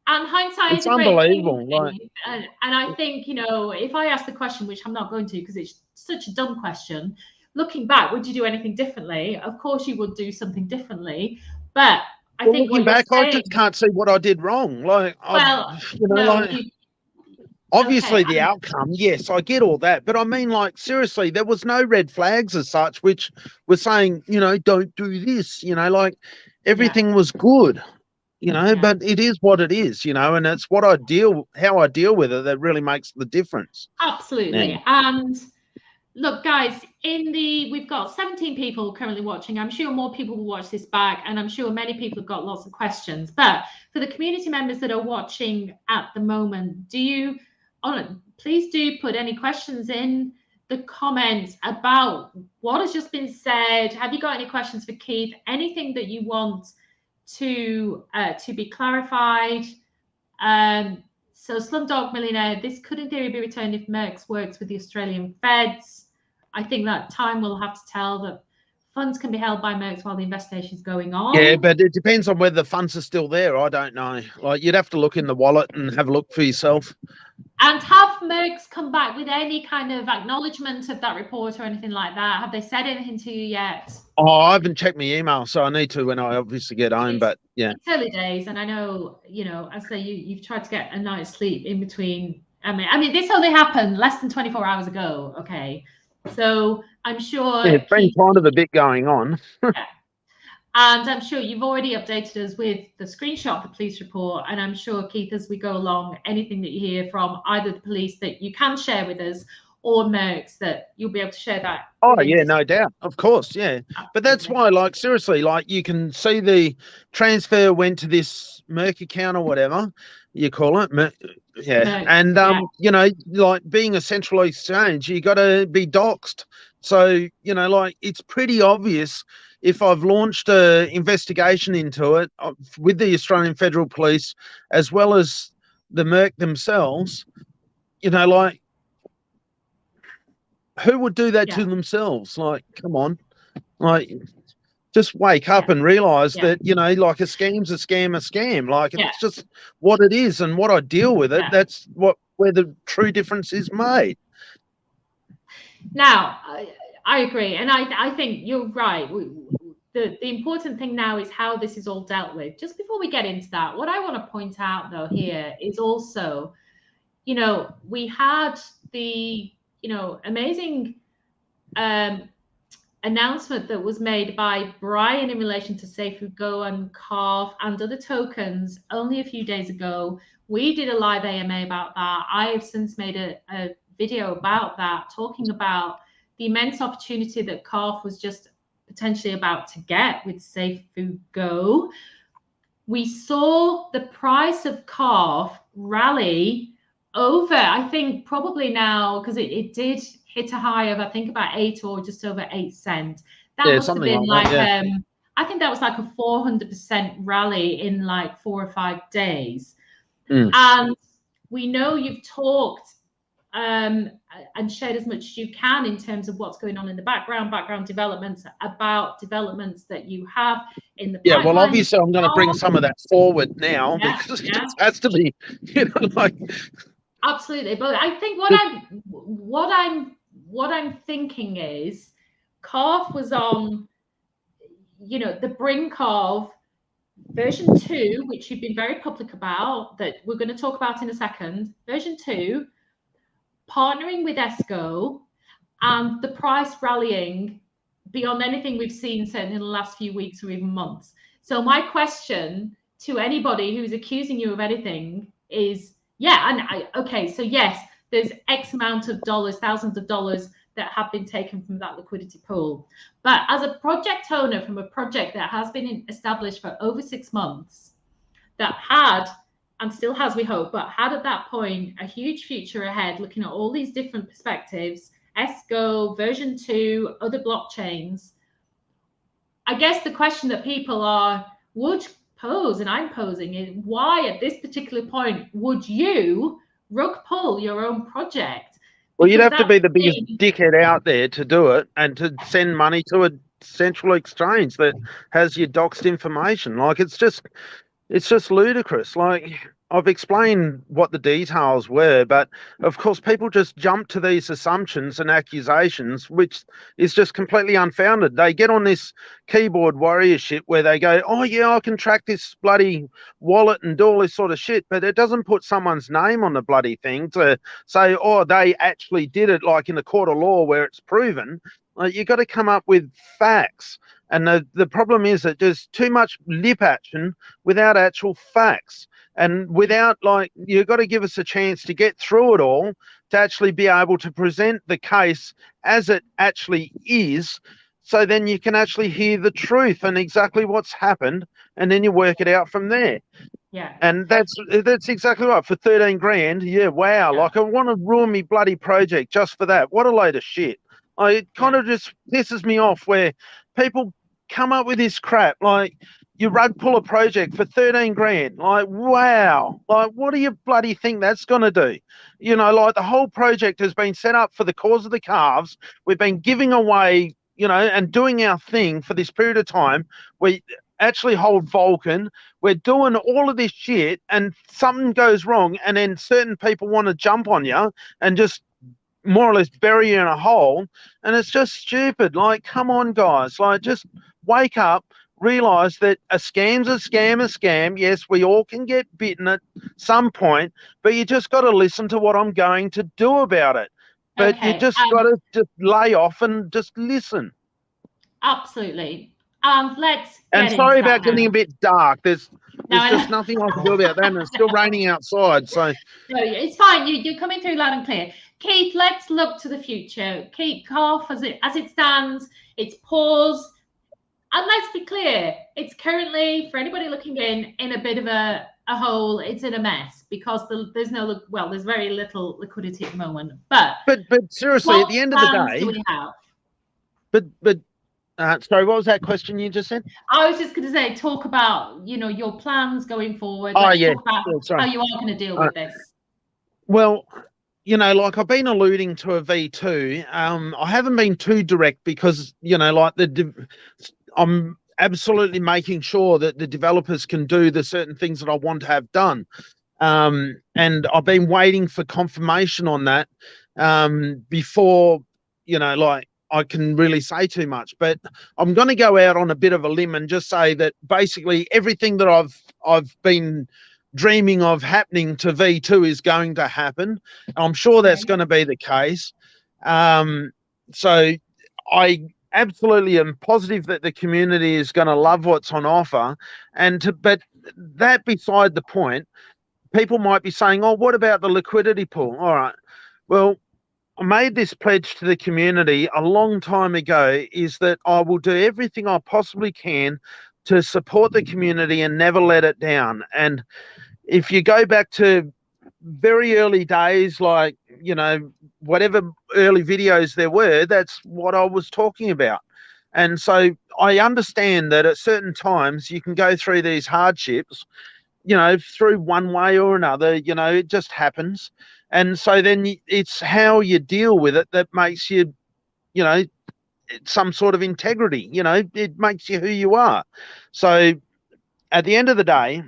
[SPEAKER 1] And hindsight is a great thing. And I think, you know, if I ask the question, which I'm not going to because it's such a dumb question, looking back, would you do anything differently? Of course you would do something differently. But I think
[SPEAKER 2] looking back, I just can't see what I did wrong. Like, you know, no, like, obviously the outcome, yes, I get all that. But I mean, like, seriously, there was no red flags as such, which were saying, you know, don't do this, you know, like, everything was good. You know, but it is what it is, you know, and it's what how I deal with it that really makes the difference.
[SPEAKER 1] Absolutely. And look, guys, we've got 17 people currently watching. I'm sure more people will watch this back, and I'm sure many people have got lots of questions. But for the community members that are watching at the moment, please do put any questions in the comments about what has just been said. Have you got any questions for Keith? Anything that you want to be clarified? So Slumdog Millionaire, this could in theory be returned if Merx works with the Australian feds. I think that time will have to tell. That funds can be held by Merx while the investigation is going on.
[SPEAKER 2] Yeah, but it depends on whether the funds are still there. I don't know. Like, you'd have to look in the wallet and have a look for yourself.
[SPEAKER 1] And have Merx come back with any kind of acknowledgement of that report or anything like that? Have they said anything to you yet?
[SPEAKER 2] Oh, I haven't checked my email, so I need to when I obviously get home. But yeah,
[SPEAKER 1] it's early days, and I know, you know, I say you've tried to get a night's sleep in between. I mean, this only happened less than 24 hours ago. Okay, so I'm sure
[SPEAKER 2] it's been kind of a bit going on.
[SPEAKER 1] And I'm sure you've already updated us with the screenshot of the police report. And I'm sure, Keith, as we go along, anything that you hear from either the police that you can share with us or Merx, that you'll be able to share that.
[SPEAKER 2] Oh, yeah, no doubt. Of course, yeah. Absolutely. But that's why, like, seriously, like, you can see the transfer went to this Merc account or whatever you call it. And, you know, like, being a central exchange, you got to be doxed. So, you know, like, it's pretty obvious. If I've launched an investigation into it with the Australian Federal Police, as well as the Merc themselves, you know, like, who would do that to themselves? Like, come on, like, just wake up and realize that, you know, like, a scam's a scam. Like, it's just what it is and what I deal with it. That's where the true difference is made.
[SPEAKER 1] Now, I agree. And I think you're right. The important thing now is how this is all dealt with. Just before we get into that, what I want to point out, though, here is also, you know, we had the, you know, amazing announcement that was made by Brian in relation to SafeGo and Carve and other tokens only a few days ago. We did a live AMA about that. I have since made a video about that, talking about the immense opportunity that Carve was just potentially about to get with SafeGo. We saw the price of Carve rally over, I think probably now, because it did hit a high of, I think, about 8 or just over 8 cents. That must have been like I think that was like a 400% rally in like 4 or 5 days. And we know you've talked and shared as much as you can in terms of what's going on in the background developments, about developments that you have in the pipeline.
[SPEAKER 2] Well, obviously I'm going to bring some of that forward now because it just has to be, you know, like.
[SPEAKER 1] Absolutely. But I think what I'm thinking is Carve was on, you know, the brink of Version 2, which you've been very public about, that we're going to talk about in a second. Version 2, partnering with ESCO and the price rallying beyond anything we've seen certainly in the last few weeks or even months. So my question to anybody who's accusing you of anything is, okay, so yes, there's X amount of dollars, thousands of dollars that have been taken from that liquidity pool. But as a project owner from a project that has been established for over 6 months, that had, and still has, we hope, but had at that point a huge future ahead, looking at all these different perspectives, ESCO, version 2, other blockchains. I guess the question that people would pose, and I'm posing, is why at this particular point would you rug pull your own project?
[SPEAKER 2] Well, you'd have to be the biggest dickhead out there to do it and to send money to a central exchange that has your doxed information. Like, it's just ludicrous. Like, I've explained what the details were, but of course people just jump to these assumptions and accusations, which is just completely unfounded. They get on this keyboard warrior shit where they go, oh yeah, I can track this bloody wallet and do all this sort of shit, but it doesn't put someone's name on the bloody thing to say, oh, they actually did it, like in a court of law where it's proven. Like, you got to come up with facts. And the problem is that there's too much lip action without actual facts. And without, like, you've got to give us a chance to get through it all to actually be able to present the case as it actually is. So then you can actually hear the truth and exactly what's happened, and then you work it out from there.
[SPEAKER 1] Yeah.
[SPEAKER 2] And that's exactly right. For 13 grand, yeah, wow. Yeah. Like, I want to ruin me bloody project just for that. What a load of shit. It kind of just pisses me off where people come up with this crap. Like, you rug pull a project for 13 grand. Like, wow. Like, what do you bloody think that's going to do? You know, like, the whole project has been set up for the cause of the calves. We've been giving away, you know, and doing our thing for this period of time. We actually hold Vulcan. We're doing all of this shit, and something goes wrong, and then certain people want to jump on you and just more or less bury you in a hole. And it's just stupid. Like, come on, guys. Like, just wake up. Realise that a scam's a scam. Yes, we all can get bitten at some point, but you just got to listen to what I'm going to do about it. But okay, you just got to just lay off and just listen.
[SPEAKER 1] Absolutely. Let's
[SPEAKER 2] and sorry about getting a bit dark. There's just nothing I can do about that, and it's still raining outside. So
[SPEAKER 1] no, it's fine. You're coming through loud and clear. Keith, let's look to the future. Keith, CALF as it stands, it's paused. And let's be clear, it's currently, for anybody looking in a bit of a hole, it's in a mess because there's very little liquidity at the moment. But
[SPEAKER 2] seriously, at the end of the day,
[SPEAKER 1] do we have?
[SPEAKER 2] Sorry, what was that question you just said?
[SPEAKER 1] I was just going to say, talk about, you know, your plans going forward.
[SPEAKER 2] Talk
[SPEAKER 1] about how you are going to deal with this.
[SPEAKER 2] Well, you know, like, I've been alluding to a V2. I haven't been too direct because, you know, like, I'm absolutely making sure that the developers can do the certain things that I want to have done. And I've been waiting for confirmation on that before, you know, like, I can really say too much. But I'm going to go out on a bit of a limb and just say that basically everything that I've been dreaming of happening to V2 is going to happen. I'm sure that's going to be the case. So I absolutely am positive that the community is going to love what's on offer. But that beside the point, people might be saying, oh, what about the liquidity pool? All right. Well, I made this pledge to the community a long time ago, is that I will do everything I possibly can to support the community and never let it down. And if you go back to very early days, like, you know, whatever early videos there were, that's what I was talking about. And so I understand that at certain times you can go through these hardships, you know, through one way or another, you know, it just happens. And so then it's how you deal with it that makes you, you know, some sort of integrity, you know, it makes you who you are. So at the end of the day,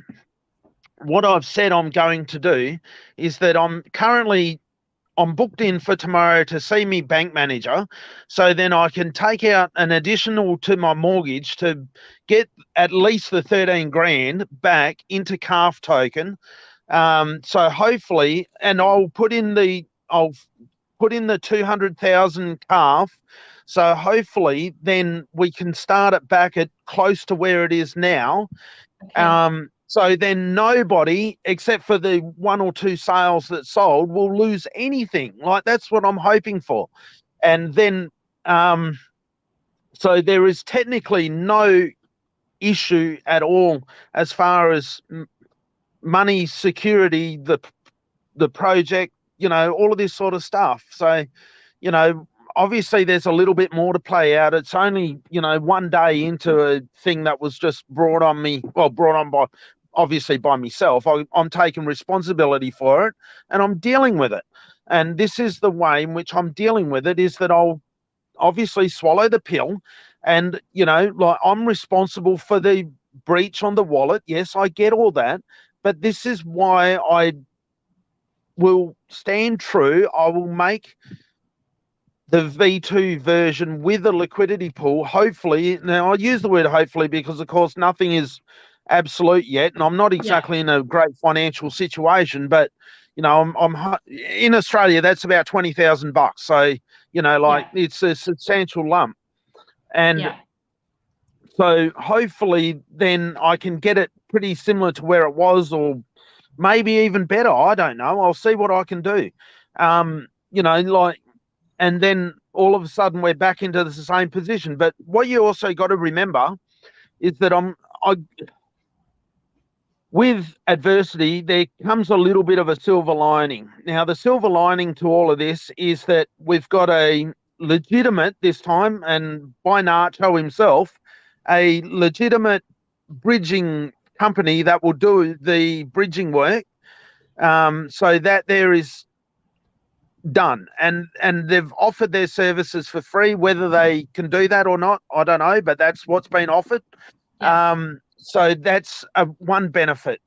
[SPEAKER 2] what I've said I'm going to do is that I'm currently I'm booked in for tomorrow to see me bank manager, so then I can take out an additional to my mortgage to get at least the 13 grand back into CALF token. So hopefully, and I'll put in the 200,000 CALF. So hopefully, then we can start it back at close to where it is now.
[SPEAKER 1] Okay.
[SPEAKER 2] So then nobody, except for the 1 or 2 sales that sold, will lose anything. Like, that's what I'm hoping for. And then, so there is technically no issue at all as far as money, security, the project, all of this sort of stuff. So, obviously there's a little bit more to play out. It's only, one day into a thing that was just brought on by obviously by myself. I'm taking responsibility for it and I'm dealing with it. And this is the way in which I'm dealing with it, is that I'll obviously swallow the pill and, like, I'm responsible for the breach on the wallet. Yes, I get all that. But this is why I will stand true. I will make the V2 version with a liquidity pool, hopefully. Now, I use the word hopefully because, of course, nothing is absolute yet, and I'm not exactly in a great financial situation, but, I'm in Australia, that's about $20,000. So, it's a substantial lump. And so hopefully then I can get it pretty similar to where it was, or maybe even better. I don't know. I'll see what I can do. And then all of a sudden we're back into the same position. But what you also got to remember is that with adversity, there comes a little bit of a silver lining. Now, the silver lining to all of this is that we've got a legitimate, this time, and by Nacho himself, a legitimate bridging company that will do the bridging work. So that there is done, and they've offered their services for free. Whether they can do that or not, I don't know, but that's what's been offered. So that's one benefit.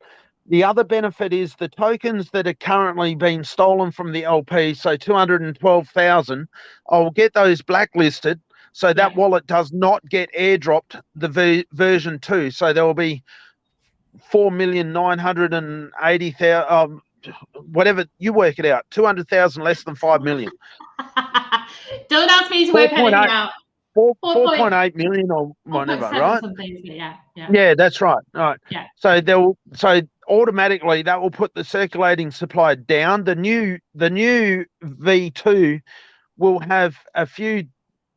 [SPEAKER 2] The other benefit is the tokens that are currently being stolen from the LP, so 212,000, I'll get those blacklisted so that wallet does not get airdropped the version 2. So there will be 4,980,000, whatever, you work it out, 200,000 less than 5 million.
[SPEAKER 1] Don't ask me to work anything out.
[SPEAKER 2] 4.8 million or whatever, right? Yeah, that's right. Right.
[SPEAKER 1] Yeah.
[SPEAKER 2] So automatically that will put the circulating supply down. The new V2 will have a few.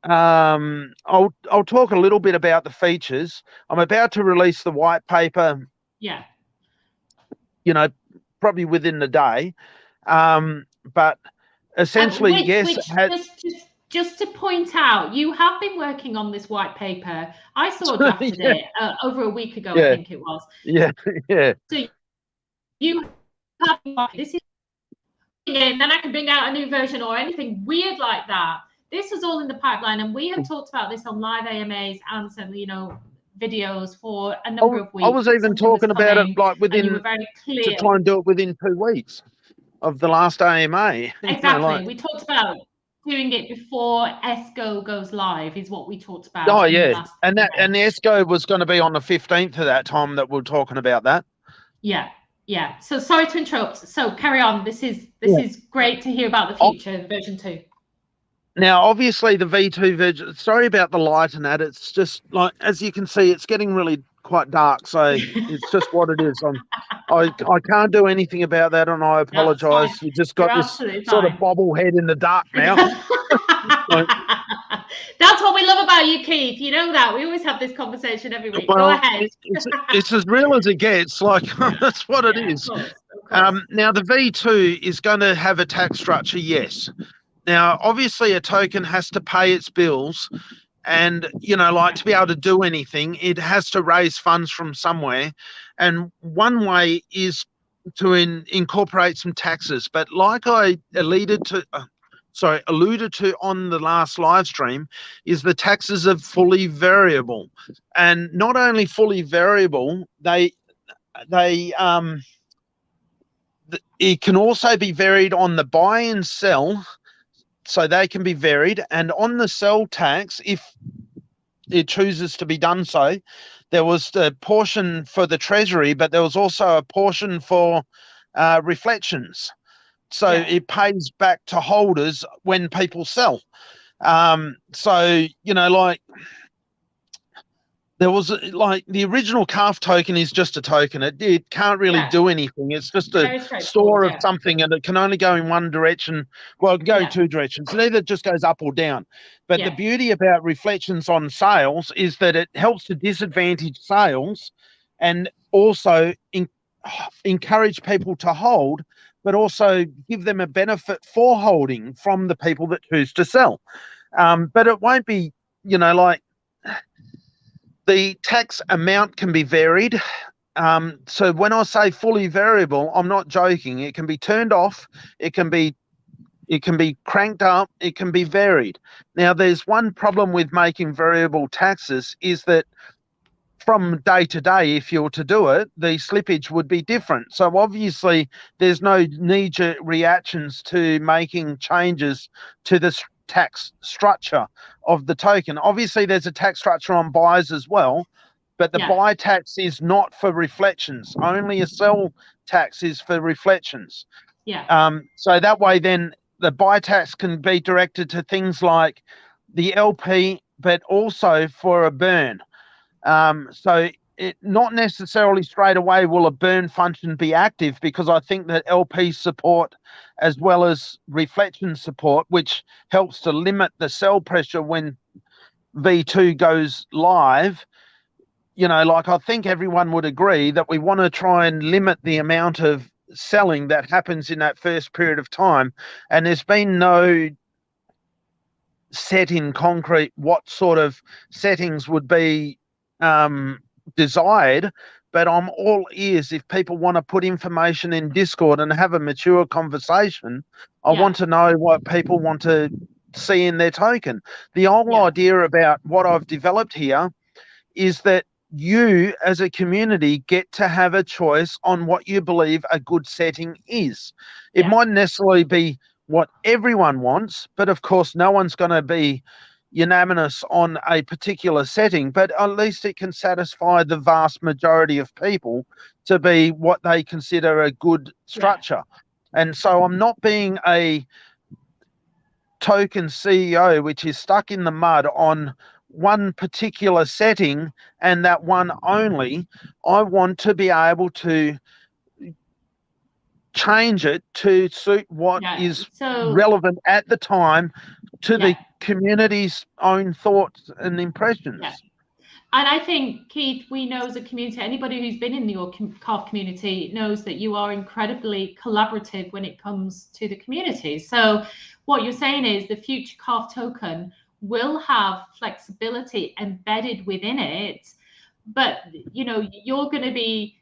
[SPEAKER 2] I'll talk a little bit about the features. I'm about to release the white paper.
[SPEAKER 1] Yeah.
[SPEAKER 2] Probably within the day. But essentially,
[SPEAKER 1] Just to point out, you have been working on this white paper. I saw drafted it over a week ago, I think it was.
[SPEAKER 2] Yeah.
[SPEAKER 1] So you have this is, then I can bring out a new version or anything weird like that. This was all in the pipeline, and we have talked about this on live AMAs and certainly, videos for a number of weeks.
[SPEAKER 2] I was even talking about it like within,
[SPEAKER 1] you were very clear
[SPEAKER 2] to try and do it within 2 weeks of the last AMA.
[SPEAKER 1] Exactly. We talked about doing it before ESCO goes live, is what we talked about.
[SPEAKER 2] Oh yeah, and the ESCO was going to be on the 15th of that time that we're talking about that.
[SPEAKER 1] Yeah. So sorry to interrupt. So carry on. This is great to hear about the future version 2.
[SPEAKER 2] Now, obviously, the V2 version. Sorry about the light and that. It's just like, as you can see, it's getting really quite dark. So it's just what it is. I can't do anything about that, and I apologise. You just got this sort of bobblehead in the dark now.
[SPEAKER 1] That's what we love about you, Keith. You know that. We always have this conversation every week. Go ahead.
[SPEAKER 2] It's as real as it gets. Like, that's what it is. Of course. Now, the V2 is going to have a tax structure, yes. Now, obviously, a token has to pay its bills, and, to be able to do anything, it has to raise funds from somewhere. And one way is to incorporate some taxes. But like I alluded to on the last live stream, is the taxes are fully variable. And not only fully variable, they it can also be varied on the buy and sell, so they can be varied. And on the sell tax, if it chooses to be done so, there was a portion for the Treasury, but there was also a portion for reflections. So it pays back to holders when people sell. So, you know, like, there was like the original calf token is just a token. It can't really do anything. It's just a store of something, and it can only go in one direction. Well, it can go in two directions. It either just goes up or down. But the beauty about reflections on sales is that it helps to disadvantage sales and also encourage people to hold, but also give them a benefit for holding from the people that choose to sell. But it won't be, you know, like, the tax amount can be varied. So when I say fully variable, I'm not joking. It can be turned off. It can be cranked up. It can be varied. Now, there's one problem with making variable taxes is that from day to day, if you were to do it, the slippage would be different. So obviously, there's no knee-jerk reactions to making changes to the tax structure of the token. Obviously, there's a tax structure on buys as well, but the buy tax is not for reflections. Only a sell tax is for reflections. So that way, then the buy tax can be directed to things like the LP, but also for a burn. So it not necessarily straight away will a burn function be active, because I think that LP support as well as reflection support, which helps to limit the sell pressure when V2 goes live, you know, like, I think everyone would agree that we want to try and limit the amount of selling that happens in that first period of time. And there's been no set in concrete what sort of settings would be desired, but I'm all ears if people want to put information in Discord and have a mature conversation. I want to know what people want to see in their token. The whole idea about what I've developed here is that you as a community get to have a choice on what you believe a good setting is. It mightn't necessarily be what everyone wants, but of course no one's going to be unanimous on a particular setting, but at least it can satisfy the vast majority of people to be what they consider a good structure. And so I'm not being a token CEO which is stuck in the mud on one particular setting and that one only. I want to be able to change it to suit what is relevant at the time to the community's own thoughts and impressions.
[SPEAKER 1] And I think, Keith, we know as a community, anybody who's been in your CALF community knows that you are incredibly collaborative when it comes to the community. So what you're saying is the future CALF token will have flexibility embedded within it, but, you know, you're going to be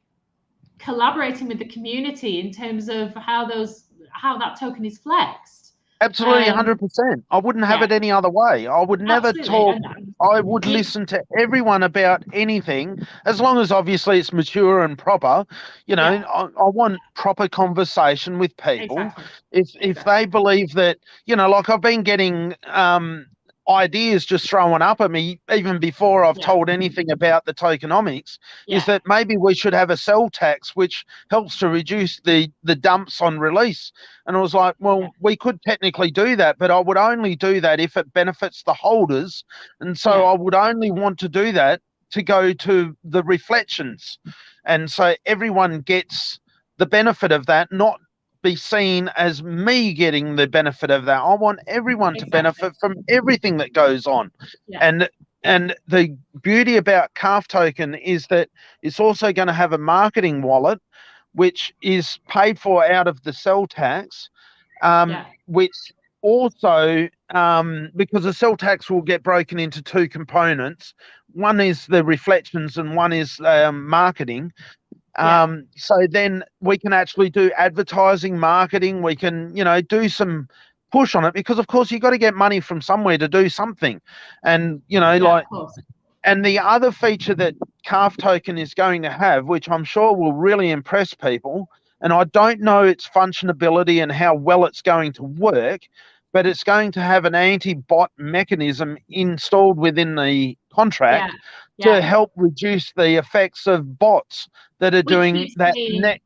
[SPEAKER 1] collaborating with the community in terms of how that token is flexed.
[SPEAKER 2] Absolutely, 100%. I wouldn't have it any other way. I would never talk. I would listen to everyone about anything, as long as obviously it's mature and proper. You know, I want proper conversation with people. If they believe that, you know, like, I've been getting ideas just thrown up at me even before I've told anything about the tokenomics, is that maybe we should have a sell tax which helps to reduce the dumps on release. And I was like, well, we could technically do that, but I would only do that if it benefits the holders. And so I would only want to do that to go to the reflections. And so everyone gets the benefit of that, not be seen as me getting the benefit of that. I want everyone to benefit from everything that goes on. And the beauty about CALF token is that it's also going to have a marketing wallet, which is paid for out of the sell tax, which also, because the sell tax will get broken into two components. One is the reflections and one is marketing. So then we can actually do advertising, marketing. We can, you know, do some push on it, because of course you've got to get money from somewhere to do something. And, you know, like, and the other feature that CALF token is going to have, which I'm sure will really impress people, and I don't know its functionality and how well it's going to work, but it's going to have an anti-bot mechanism installed within the contract to help reduce the effects of bots that are doing that.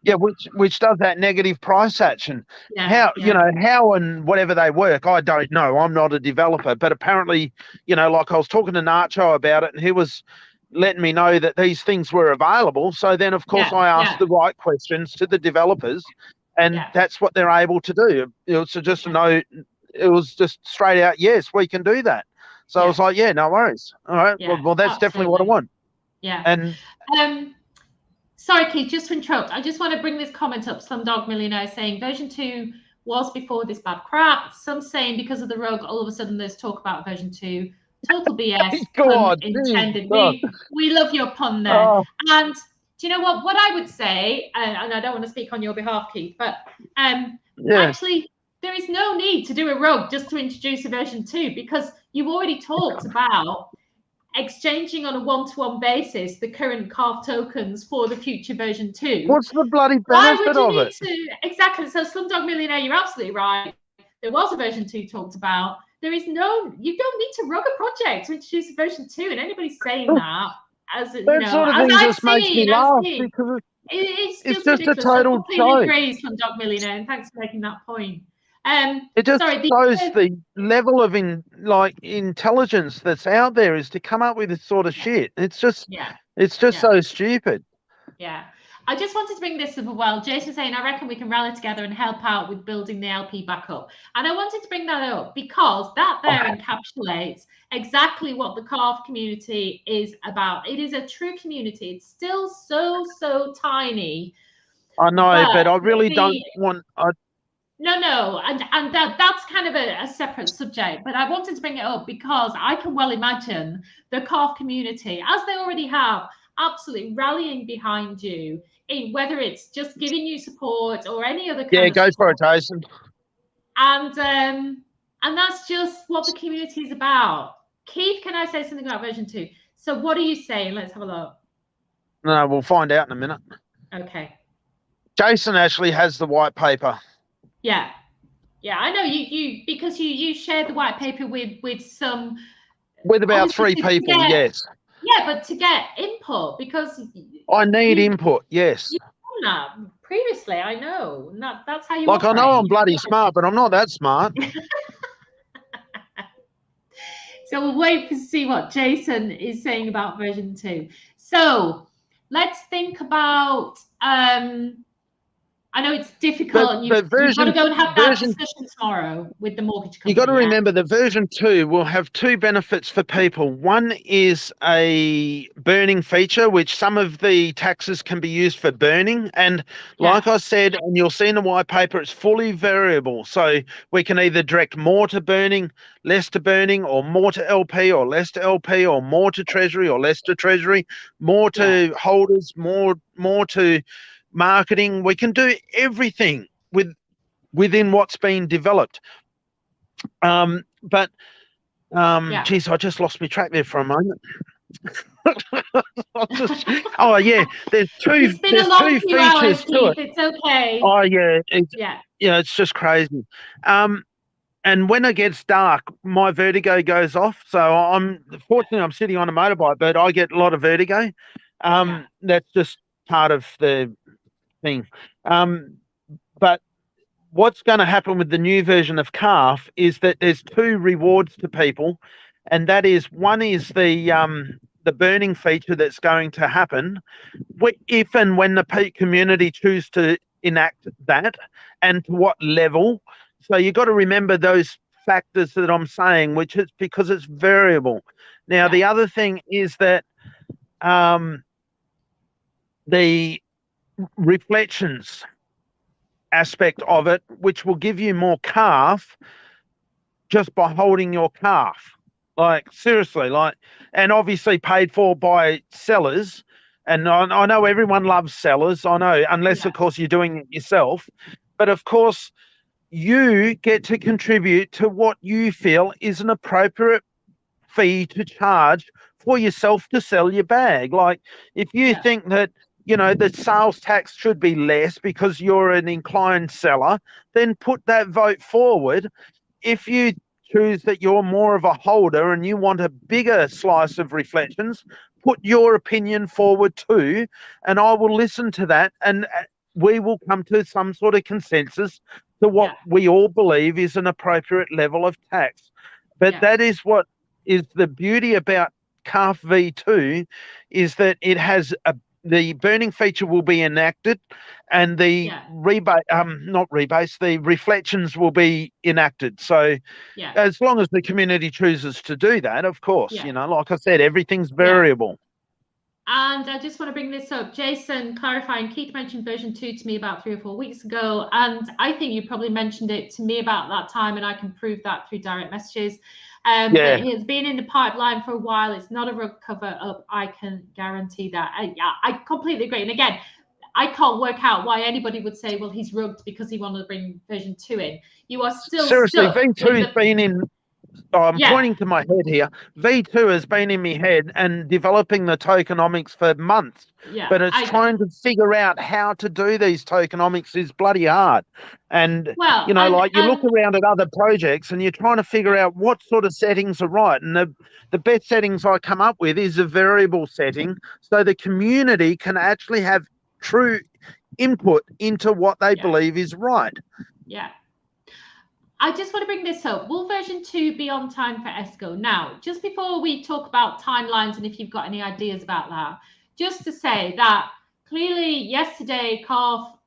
[SPEAKER 2] Yeah, which does that negative price action. How and whatever they work, I don't know. I'm not a developer, but apparently, like I was talking to Nacho about it, and he was letting me know that these things were available. So then, of course, I asked the right questions to the developers, and that's what they're able to do. It was just a note. It was just straight out, yes, we can do that. So I was like, yeah, no worries. All right, well, that's definitely what I want.
[SPEAKER 1] Yeah.
[SPEAKER 2] And
[SPEAKER 1] sorry, Keith, just to interrupt. I just want to bring this comment up. Slumdog Millionaire saying version 2 was before this bad crap. Some saying because of the rogue, all of a sudden there's talk about version 2. Total BS. Pun intended. We love your pun there. Oh. And do you know what? What I would say, and I don't want to speak on your behalf, Keith, but actually, there is no need to do a rogue just to introduce a version 2, because you've already talked about exchanging on a one-to-one basis the current CALVES tokens for the future version 2.
[SPEAKER 2] What's the bloody benefit of it?
[SPEAKER 1] Exactly. So Slumdog Millionaire, you're absolutely right. There was a version 2 talked about. You don't need to rug a project to introduce a version 2, and anybody saying that
[SPEAKER 2] sort of thing just makes me laugh, because it's just a total joke.
[SPEAKER 1] I completely agree, Slumdog Millionaire, and thanks for making that point.
[SPEAKER 2] It just shows the level of intelligence that's out there is to come up with this sort of shit. It's just so stupid.
[SPEAKER 1] Yeah. I just wanted to bring this up as well. Jason saying, I reckon we can rally together and help out with building the LP back up. And I wanted to bring that up because that there encapsulates exactly what the CALVES community is about. It is a true community. It's still so tiny.
[SPEAKER 2] I know, but I really don't want...
[SPEAKER 1] No, and that's kind of a separate subject, but I wanted to bring it up because I can well imagine the CALVES community, as they already have, absolutely rallying behind you, whether it's just giving you support or any other kind of
[SPEAKER 2] go for it, Jason.
[SPEAKER 1] And that's just what the community is about. Keith, can I say something about version 2? So what are you saying? Let's have a look.
[SPEAKER 2] No, we'll find out in a minute.
[SPEAKER 1] Okay.
[SPEAKER 2] Jason actually has the white paper.
[SPEAKER 1] Yeah, I know you because you shared the white paper with
[SPEAKER 2] about 3 people. Yes.
[SPEAKER 1] Yeah, but to get input, because
[SPEAKER 2] I need input. Yes.
[SPEAKER 1] You've done that previously. I know. That's how you.
[SPEAKER 2] Like operate. I know I'm bloody smart, but I'm not that smart.
[SPEAKER 1] So we'll wait to see what Jason is saying about version 2. So let's think about. I know it's difficult. You've got to go and have that discussion tomorrow with the mortgage company.
[SPEAKER 2] You've got to remember the version 2 will have 2 benefits for people. One is a burning feature, which some of the taxes can be used for burning. And like I said, and you'll see in the white paper, it's fully variable. So we can either direct more to burning, less to burning, or more to LP or less to LP, or more to Treasury or less to Treasury, more to holders, more to marketing. We can do everything within what's been developed. Geez, I just lost my track there for a moment. There's 2 features to it.
[SPEAKER 1] It's okay.
[SPEAKER 2] Oh yeah, it's just crazy. And when it gets dark, my vertigo goes off. So fortunately I'm sitting on a motorbike, but I get a lot of vertigo. That's just part of the thing. But what's going to happen with the new version of CALVES is that there's 2 rewards to people, and that is, one is the burning feature that's going to happen if and when the community choose to enact that, and to what level. So you've got to remember those factors that I'm saying, which is because it's variable. Now the other thing is that the reflections aspect of it, which will give you more CALVES just by holding your CALVES. Like seriously, and obviously paid for by sellers. And I know everyone loves sellers. I know, unless of course you're doing it yourself. But of course, you get to contribute to what you feel is an appropriate fee to charge for yourself to sell your bag. Like if you think that you know, the sales tax should be less because you're an inclined seller, then put that vote forward. If you choose that you're more of a holder and you want a bigger slice of reflections, put your opinion forward too, and I will listen to that, and we will come to some sort of consensus to what we all believe is an appropriate level of tax. But that is what is the beauty about CALF V2, is that it has the burning feature will be enacted, and the rebate, not rebates, the reflections will be enacted. So as long as the community chooses to do that, of course, you know, like I said, everything's variable.
[SPEAKER 1] And I just want to bring this up. Jason clarifying, Keith mentioned version 2 to me about 3 or 4 weeks ago, and I think you probably mentioned it to me about that time, and I can prove that through direct messages. But it has been in the pipeline for a while. It's not a rug cover up. I can guarantee that. I completely agree. And again, I can't work out why anybody would say, well, he's rugged because he wanted to bring version 2 in. You are still
[SPEAKER 2] seriously,
[SPEAKER 1] stuck
[SPEAKER 2] V2 has been in. I'm pointing to my head here. V2 has been in my head and developing the tokenomics for months. But it's trying to figure out how to do these tokenomics is bloody hard. And, you know, like you look around at other projects and you're trying to figure out what sort of settings are right. And the best settings I come up with is a variable setting, so the community can actually have true input into what they believe is right.
[SPEAKER 1] I just want to bring this up. Will version 2 be on time for ESCO? Now, just before we talk about timelines and if you've got any ideas about that, just to say that clearly yesterday, CALF,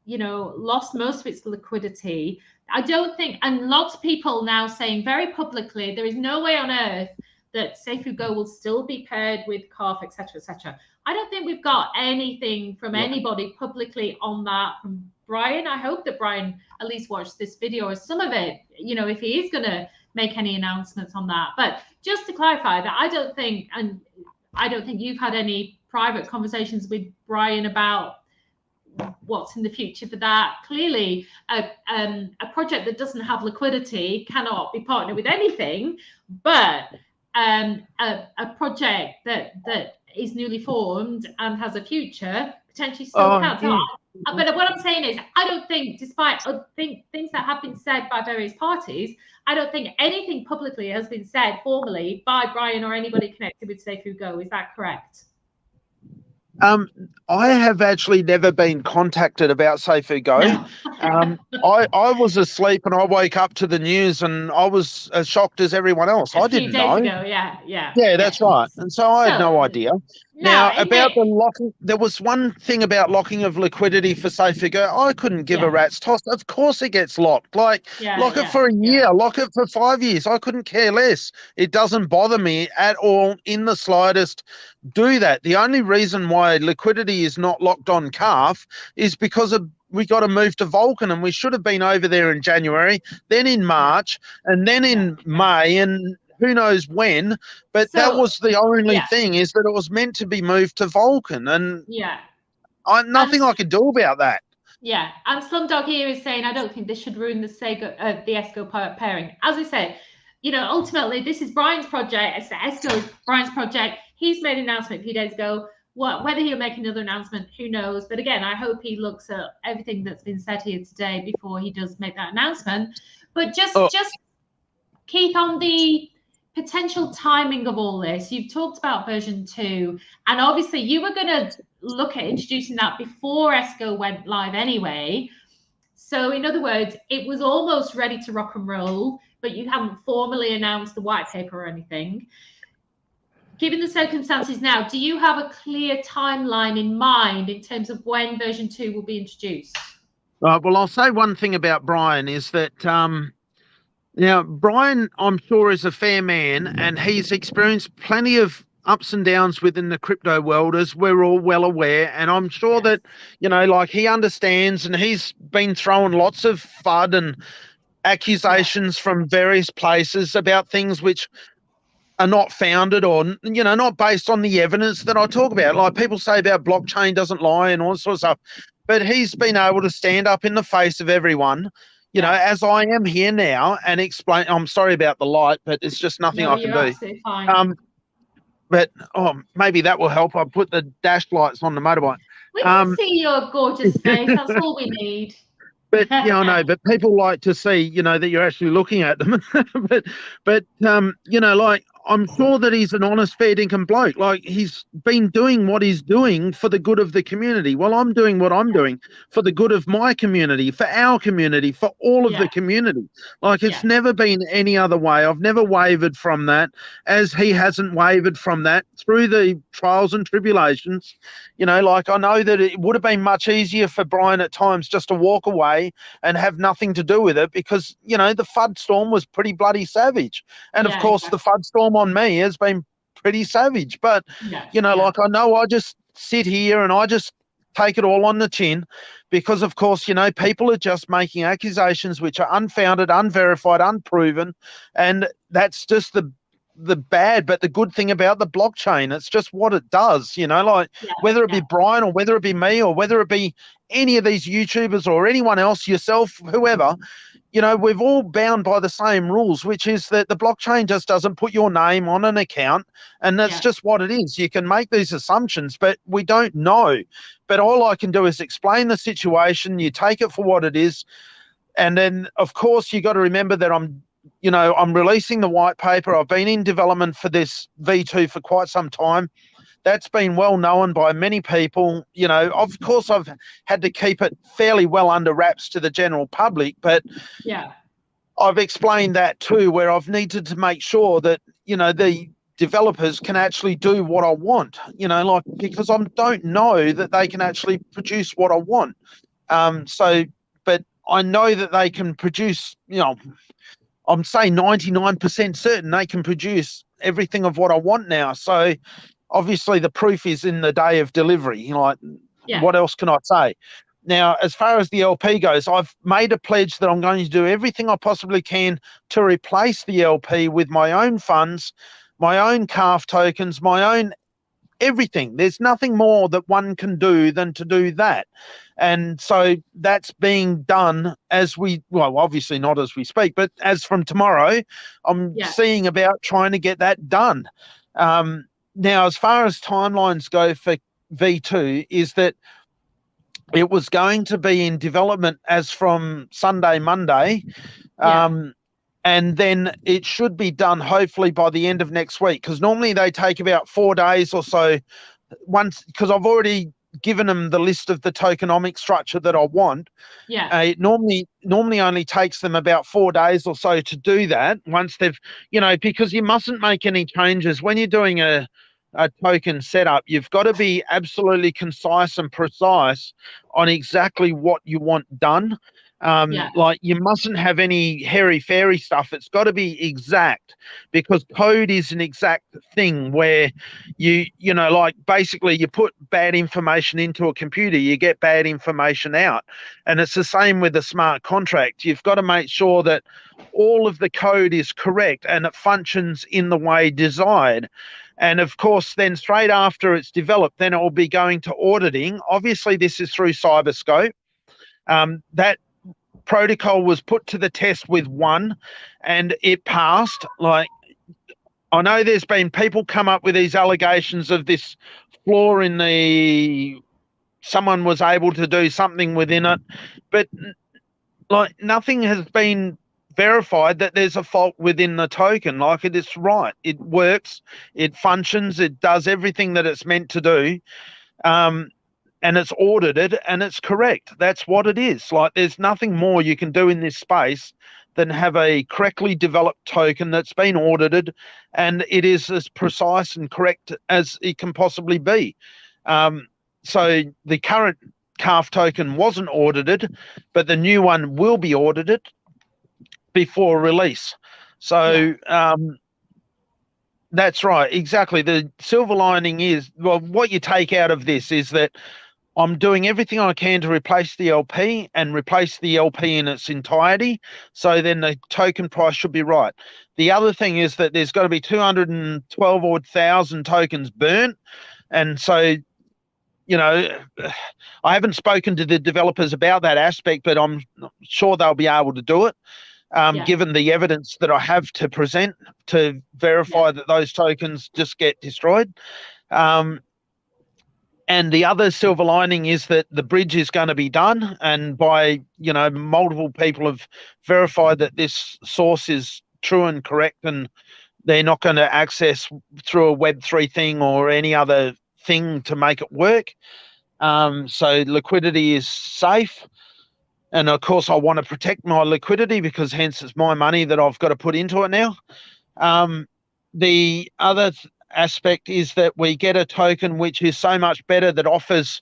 [SPEAKER 1] you know, lost most of its liquidity. I don't think, and lots of people now saying very publicly, there is no way on earth that SafeWhoGo will still be paired with CALF, etc., etc. I don't think we've got anything from anybody publicly on that from Brian. I hope that Brian at least watched this video or some of it, you know, if he is going to make any announcements on that. But just to clarify that, I don't think you've had any private conversations with Brian about what's in the future for that. Clearly, a project that doesn't have liquidity cannot be partnered with anything, but a project that is newly formed and has a future potentially still can. So but what I'm saying is, I don't think, despite things that have been said by various parties, I don't think anything publicly has been said formally by Brian or anybody connected with SafeWhoGo. Is that correct?
[SPEAKER 2] I have actually never been contacted about SafeWhoGo. No. I was asleep and I woke up to the news and I was as shocked as everyone else. I didn't know. Yeah, that's right. And so I had no idea. Now, about the locking, there was one thing about locking of liquidity for SafeWhoGo. I couldn't give a rat's toss. Of course it gets locked. Like, lock it for a year, lock it for 5 years. I couldn't care less. It doesn't bother me at all in the slightest. Do that. The only reason why liquidity is not locked on CALF is because we got to move to Vulcan, and we should have been over there in January, then in March, and then in May, and who knows when. But that was the only thing, is that it was meant to be moved to Vulcan, and nothing I could do about that.
[SPEAKER 1] Yeah, and Slumdog here is saying, I don't think this should ruin the ESCO pairing. As I said, you know, ultimately this is Brian's project. It's the ESCO is Brian's project. He's made an announcement a few days ago. Whether he'll make another announcement, who knows? But again, I hope he looks at everything that's been said here today before he does make that announcement. But just Keith, on the potential timing of all this, you've talked about version 2, and obviously you were going to look at introducing that before ESCO went live anyway. So in other words, it was almost ready to rock and roll, but you haven't formally announced the white paper or anything. Given the circumstances now, do you have a clear timeline in mind in terms of when version 2 will be introduced?
[SPEAKER 2] Well, I'll say one thing about Brian is that now Brian, I'm sure, is a fair man, and he's experienced plenty of ups and downs within the crypto world, as we're all well aware. And I'm sure that, you know, like, he understands, and he's been throwing lots of FUD and accusations from various places about things which are not founded, or, you know, not based on the evidence that I talk about. Like, people say about blockchain doesn't lie and all that sort of stuff. But he's been able to stand up in the face of everyone, you know, as I am here now, and explain. I'm sorry about the light, but it's just nothing I can do.
[SPEAKER 1] Absolutely fine.
[SPEAKER 2] But maybe that will help. I put the dash lights on the motorbike.
[SPEAKER 1] We can see your gorgeous face. That's all we need.
[SPEAKER 2] But yeah, I know. But people like to see, you know, that you're actually looking at them. but you know, like I'm sure that he's an honest, fair dinkum bloke. Like he's been doing what he's doing for the good of the community. Well, I'm doing what I'm doing for the good of my community, for our community, for all of the community. Like it's never been any other way. I've never wavered from that, as he hasn't wavered from that through the trials and tribulations. You know, like I know that it would have been much easier for Brian at times just to walk away and have nothing to do with it because, you know, the FUD storm was pretty bloody savage. And of course, the FUD storm on me has been pretty savage. But, you know, like I know I just sit here and I just take it all on the chin because, of course, you know, people are just making accusations which are unfounded, unverified, unproven. And that's just the bad, but the good thing about the blockchain, it's just what it does, you know, like whether it be Brian or whether it be me or whether it be any of these YouTubers or anyone else, yourself, whoever, you know, we've all bound by the same rules, which is that the blockchain just doesn't put your name on an account. And that's just what it is. You can make these assumptions, but we don't know. But all I can do is explain the situation. You take it for what it is. And then, of course, you got to remember that I'm releasing the white paper. I've been in development for this V2 for quite some time. That's been well known by many people. You know, of course, I've had to keep it fairly well under wraps to the general public, but I've explained that too, where I've needed to make sure that, you know, the developers can actually do what I want, you know, like because I don't know that they can actually produce what I want. But I know that they can produce, you know, I'm saying 99% certain they can produce everything of what I want now. So obviously the proof is in the day of delivery. You know, like, what else can I say? Now, as far as the LP goes, I've made a pledge that I'm going to do everything I possibly can to replace the LP with my own funds, my own CALF tokens, my own everything. There's nothing more that one can do than to do that. And so that's being done well, obviously not as we speak, but as from tomorrow, I'm seeing about trying to get that done. Now, as far as timelines go for V2, is that it was going to be in development as from Sunday, Monday, and then it should be done hopefully by the end of next week, because normally they take about 4 days or so because I've already given them the list of the tokenomic structure that I want. It normally only takes them about 4 days or so to do that once they've, you know, because you mustn't make any changes when you're doing a token setup. You've got to be absolutely concise and precise on exactly what you want done. Like you mustn't have any hairy-fairy stuff. It's got to be exact, because code is an exact thing where you know, like basically you put bad information into a computer, you get bad information out. And it's the same with a smart contract. You've got to make sure that all of the code is correct and it functions in the way desired. And of course, then straight after it's developed, then it will be going to auditing. Obviously, this is through Cyberscope. That protocol was put to the test with one and it passed. Like, I know there's been people come up with these allegations of this flaw in someone was able to do something within it, but like nothing has been verified that there's a fault within the token. Like, it is right, it works, it functions, it does everything that it's meant to do. And it's audited and it's correct. That's what it is. Like, there's nothing more you can do in this space than have a correctly developed token that's been audited, and it is as precise and correct as it can possibly be. So the current CALF token wasn't audited, but the new one will be audited before release. So that's right, exactly. The silver lining is, well, what you take out of this is that I'm doing everything I can to replace the LP and replace the LP in its entirety. So then the token price should be right. The other thing is that there's got to be 212,000 tokens burnt. And so, you know, I haven't spoken to the developers about that aspect, but I'm sure they'll be able to do it, given the evidence that I have to present to verify that those tokens just get destroyed. And the other silver lining is that the bridge is going to be done, and by, you know, multiple people have verified that this source is true and correct, and they're not going to access through a Web3 thing or any other thing to make it work. So liquidity is safe. And of course, I want to protect my liquidity because hence it's my money that I've got to put into it now. The other aspect is that we get a token which is so much better, that offers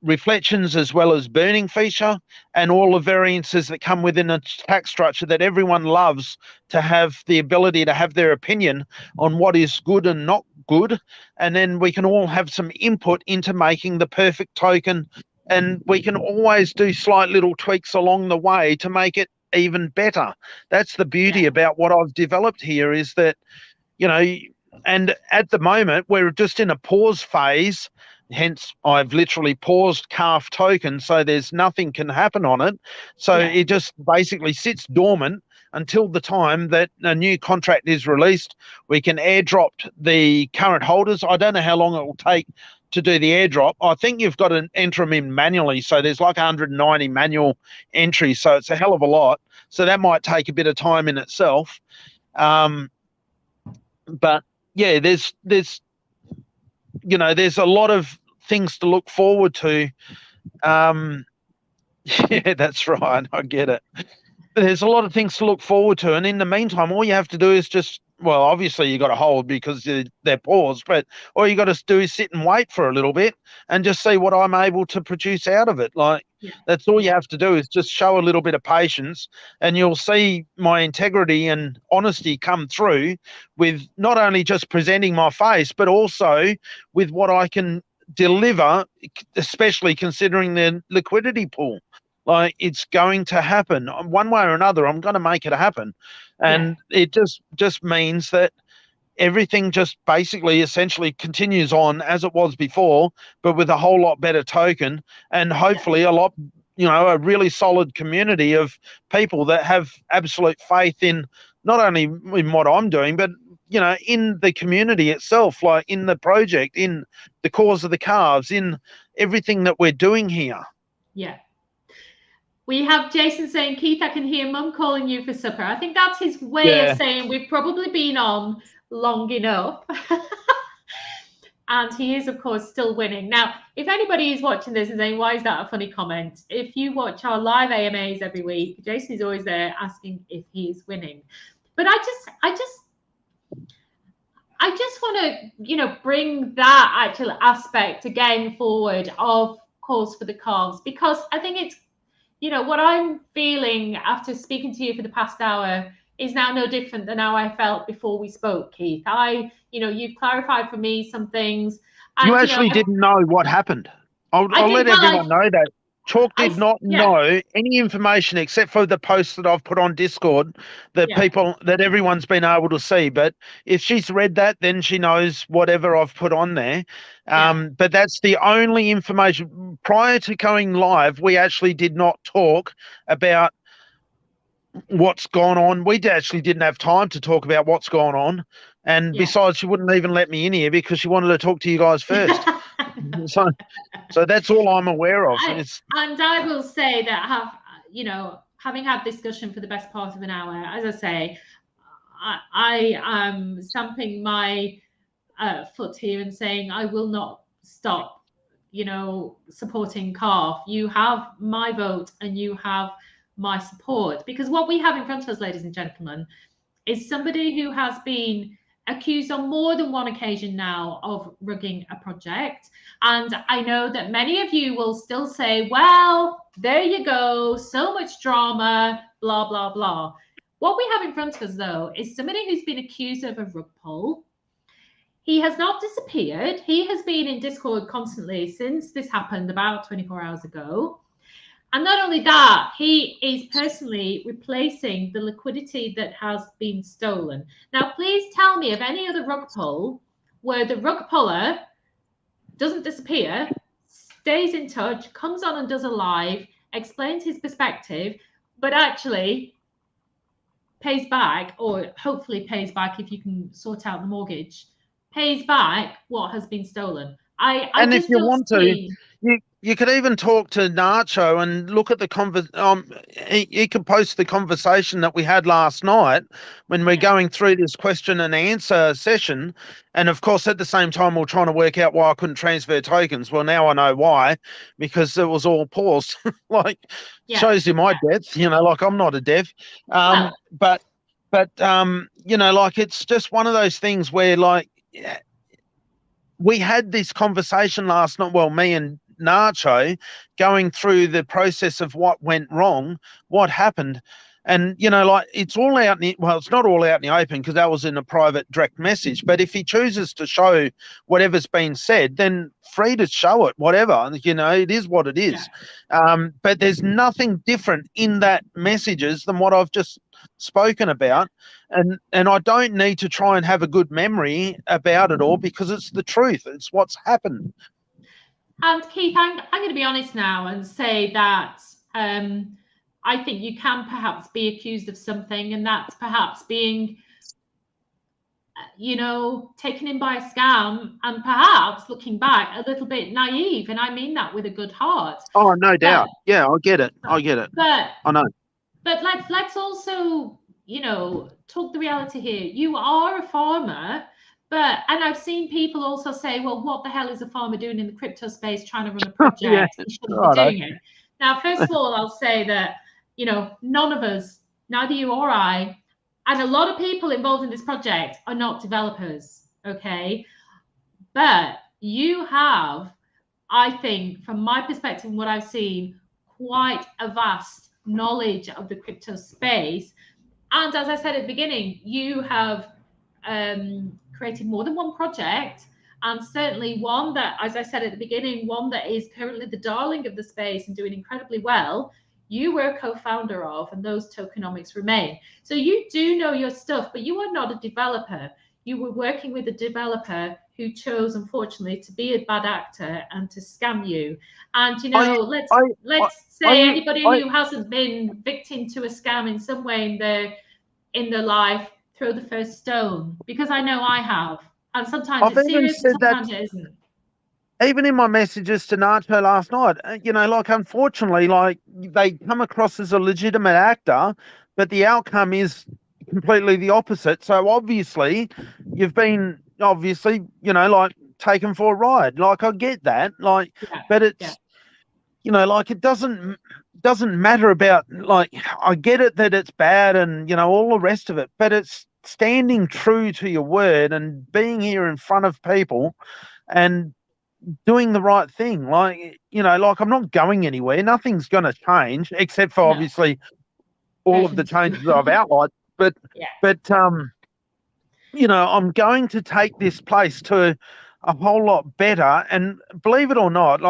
[SPEAKER 2] reflections as well as burning feature and all the variances that come within a tax structure, that everyone loves to have the ability to have their opinion on what is good and not good. And then we can all have some input into making the perfect token, and we can always do slight little tweaks along the way to make it even better. That's the beauty about what I've developed here, is that, you know, and at the moment we're just in a pause phase. Hence, I've literally paused CALVES token, so there's nothing can happen on it. So it just basically sits dormant until the time that a new contract is released. We can airdrop the current holders. I don't know how long it will take to do the airdrop. I think you've got to enter them in manually. So there's like 190 manual entries. So it's a hell of a lot. So that might take a bit of time in itself. But yeah, there's you know, there's a lot of things to look forward to. Yeah, that's right. I get it. There's a lot of things to look forward to. And in the meantime, all you have to do is just, well, obviously you got to hold because they're paused, but all you got to do is sit and wait for a little bit and just see what I'm able to produce out of it. Like, that's all you have to do, is just show a little bit of patience, and you'll see my integrity and honesty come through with not only just presenting my face, but also with what I can deliver, especially considering the liquidity pool. Like, it's going to happen one way or another. I'm going to make it happen. And it just means that everything just basically essentially continues on as it was before, but with a whole lot better token, and hopefully a lot, you know, a really solid community of people that have absolute faith in not only in what I'm doing, but, you know, in the community itself, like in the project, in the cause of the CALVES, in everything that we're doing here.
[SPEAKER 1] Yeah. We have Jason saying, Keith, I can hear Mum calling you for supper. I think that's his way of saying we've probably been on long enough. And he is, of course, still winning. Now, if anybody is watching this and saying, why is that a funny comment? If you watch our live AMAs every week, Jason is always there asking if he is winning. But I just want to, you know, bring that actual aspect again forward of cause for the CALVES, because I think it's, you know, what I'm feeling after speaking to you for the past hour is now no different than how I felt before we spoke, Keith. You know, you've clarified for me some things. And,
[SPEAKER 2] you actually didn't know what happened. I'll let everyone know that. Chalk did not know any information except for the posts that I've put on Discord that that everyone's been able to see. But if she's read that, then she knows whatever I've put on there. But that's the only information. Prior to going live, we actually did not talk about what's gone on. We actually didn't have time to talk about what's gone on. And besides, she wouldn't even let me in here because she wanted to talk to you guys first. So that's all I'm aware of.
[SPEAKER 1] And I will say that having had discussion for the best part of an hour, as I say, I am stamping my foot here and saying I will not stop, you know, supporting CALVES. You have my vote and you have my support, because what we have in front of us, ladies and gentlemen, is somebody who has been accused on more than one occasion now of rugging a project. And I know that many of you will still say, well, there you go, so much drama, blah, blah, blah. What we have in front of us, though, is somebody who's been accused of a rug pull. He has not disappeared. He has been in Discord constantly since this happened about 24 hours ago. And not only that, he is personally replacing the liquidity that has been stolen. Now, please tell me of any other rug pull where the rug puller doesn't disappear, stays in touch, comes on and does a live, explains his perspective, but actually pays back, or hopefully pays back if you can sort out the mortgage, pays back what has been stolen. I
[SPEAKER 2] And if
[SPEAKER 1] just
[SPEAKER 2] you
[SPEAKER 1] don't
[SPEAKER 2] want to,
[SPEAKER 1] see.
[SPEAKER 2] you could even talk to Nacho and look at the he could post the conversation that we had last night when we're going through this question and answer session. And of course, at the same time, we're trying to work out why I couldn't transfer tokens. Well, now I know why, because it was all paused. Like,
[SPEAKER 1] Yeah,
[SPEAKER 2] shows you my depth, like I'm not a dev.
[SPEAKER 1] well,
[SPEAKER 2] But like it's just one of those things where like we had this conversation last night, well, me and Nacho going through the process of what went wrong, what happened. And, like it's all out well, it's not all out in the open because that was in a private direct message. But if he chooses to show whatever's been said, then free to show it, whatever, it is what it is. But there's nothing different in that messages than what I've just spoken about. And I don't need to try and have a good memory about it all because it's the truth. It's what's happened.
[SPEAKER 1] and Keith, I'm going to be honest now and say that I think you can perhaps be accused of something, and that's perhaps being, taken in by a scam, and perhaps looking back a little bit naive. And I mean that with a good heart.
[SPEAKER 2] Oh, no doubt. Yeah, I get it. I get it.
[SPEAKER 1] But
[SPEAKER 2] I know.
[SPEAKER 1] But let's also, talk the reality here. You are a farmer, and I've seen people also say, well, what the hell is a farmer doing in the crypto space trying to run a project?
[SPEAKER 2] Yeah,
[SPEAKER 1] He shouldn't be doing it. Now, first of all, I'll say that, none of us, neither you or I, and a lot of people involved in this project are not developers, okay? But you have, I think, from my perspective and what I've seen, quite a vast knowledge of the crypto space. And as I said at the beginning, you have created more than one project, and certainly one that, as I said at the beginning, one that is currently the darling of the space and doing incredibly well. You were a co-founder of, and those tokenomics remain. So you do know your stuff, but you are not a developer. You were working with a developer who chose, unfortunately, to be a bad actor and to scam you. And let's say anybody who hasn't been victim to a scam in some way in their life, throw the first stone, because I know I have. And sometimes it's serious, and sometimes it isn't.
[SPEAKER 2] Even in my messages to Nacho last night, unfortunately, they come across as a legitimate actor, but the outcome is completely the opposite. So obviously, you've been taken for a ride. Like, I get that. But it's it doesn't matter about, I get it that it's bad and all the rest of it, but it's standing true to your word and being here in front of people and doing the right thing. I'm not going anywhere. Nothing's going to change except for obviously all of the changes that I've outlined. But I'm going to take this place to a whole lot better. And believe it or not,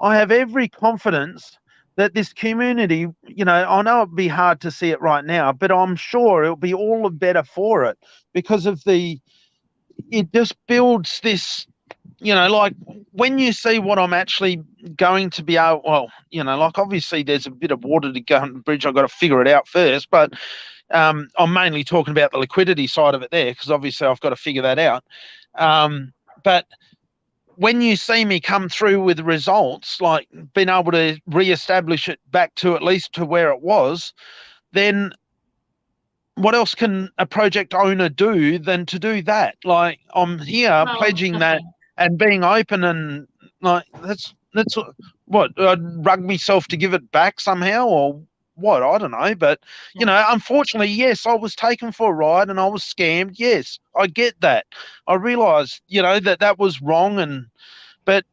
[SPEAKER 2] I have every confidence that this community, I know it'd be hard to see it right now, but I'm sure it'll be all the better for it because of it just builds this, when you see what I'm actually going to be able, obviously there's a bit of water to go under the bridge. I've got to figure it out first, but I'm mainly talking about the liquidity side of it there because obviously I've got to figure that out. But when you see me come through with results, like being able to reestablish it back to at least to where it was, then what else can a project owner do than to do that? Like, I'm here pledging that and being open, and that's what I'd rug myself to give it back somehow, or what? I don't know. But unfortunately, yes, I was taken for a ride and I was scammed. Yes, I get that. I realised that was wrong, but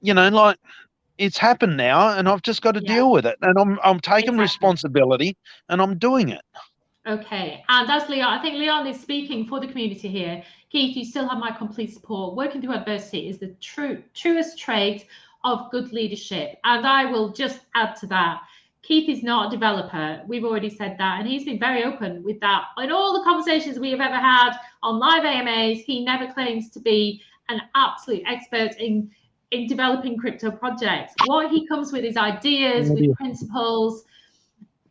[SPEAKER 2] it's happened now, and I've just got to deal with it, and I'm taking responsibility and I'm doing it.
[SPEAKER 1] Okay, and as Leon, I think Leon is speaking for the community here. Keith, you still have my complete support. Working through adversity is the truest trait of good leadership. And I will just add to that. Keith is not a developer. We've already said that. And he's been very open with that. In all the conversations we have ever had on live AMAs, he never claims to be an absolute expert in developing crypto projects. What he comes with is ideas, with principles.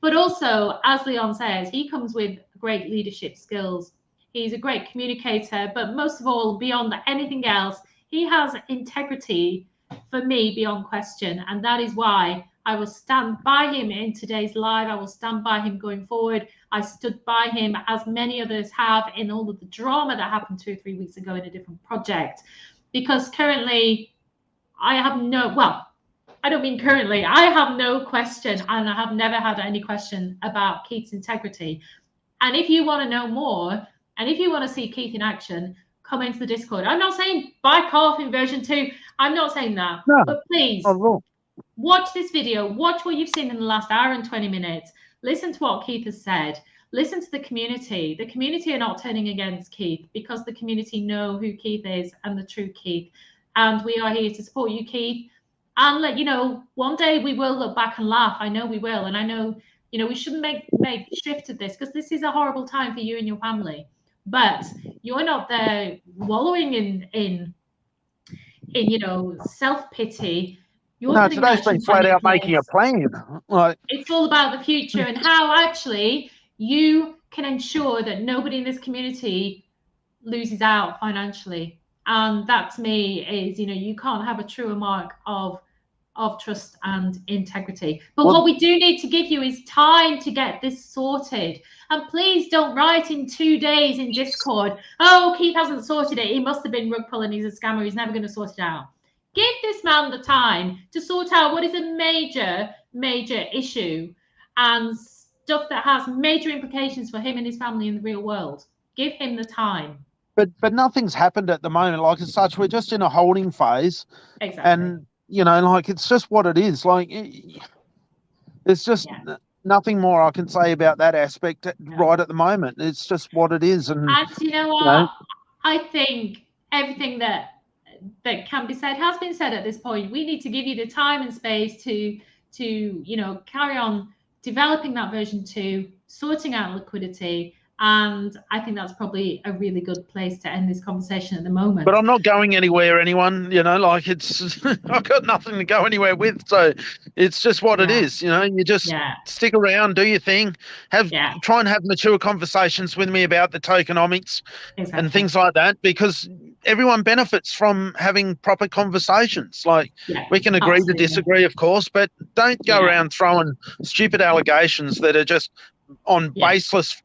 [SPEAKER 1] But also, as Leon says, he comes with great leadership skills. He's a great communicator, but most of all, beyond anything else, He has integrity for me beyond question, and that is why I will stand by him in today's live. I will stand by him going forward. I stood by him, as many others have, in all of the drama that happened 2 or 3 weeks ago in a different project, because currently I have no, well, I don't mean currently, I have no question, and I have never had any question about Keith's integrity. And if you want to know more, and if you want to see Keith in action, come into the Discord. I'm not saying buy Carve in version 2. I'm not saying that. No, but please watch this video. Watch what you've seen in the last hour and 20 minutes. Listen to what Keith has said. Listen to the community. The community are not turning against Keith, because the community know who Keith is and the true Keith. And we are here to support you, Keith. And let you know, one day we will look back and laugh. I know we will. And I know, you know, we shouldn't make shift of this, because this is a horrible time for you and your family. But you're not there wallowing in you know, self-pity.
[SPEAKER 2] No, today's been flat out making a plan. Like,
[SPEAKER 1] it's all about the future and how actually you can ensure that nobody in this community loses out financially. And that to me is, you know, you can't have a truer mark of trust and integrity. But what we do need to give you is time to get this sorted. And please don't write in 2 days in Discord, oh, Keith hasn't sorted it. He must have been rug pulling. He's a scammer. He's never going to sort it out. Give this man the time to sort out what is a major, major issue and stuff that has major implications for him and his family in the real world. Give him the time.
[SPEAKER 2] But nothing's happened at the moment. Like, as such, we're just in a holding phase.
[SPEAKER 1] Exactly.
[SPEAKER 2] And, you know, like, it's just what it is. Like, it's just nothing more I can say about that aspect right at the moment. It's just what it is. And
[SPEAKER 1] you know what? I think everything that can be said has been said at this point. We need to give you the time and space to you know, carry on developing that version 2, sorting out liquidity. And I think that's probably a really good place to end this conversation at the moment.
[SPEAKER 2] But I'm not going anywhere, anyone, you know, like, it's, I've got nothing to go anywhere with. So it's just what it is, you know, you just stick around, do your thing, try and have mature conversations with me about the tokenomics and things like that, because everyone benefits from having proper conversations. Like, we can agree to disagree, of course, but don't go around throwing stupid allegations that are just on baseless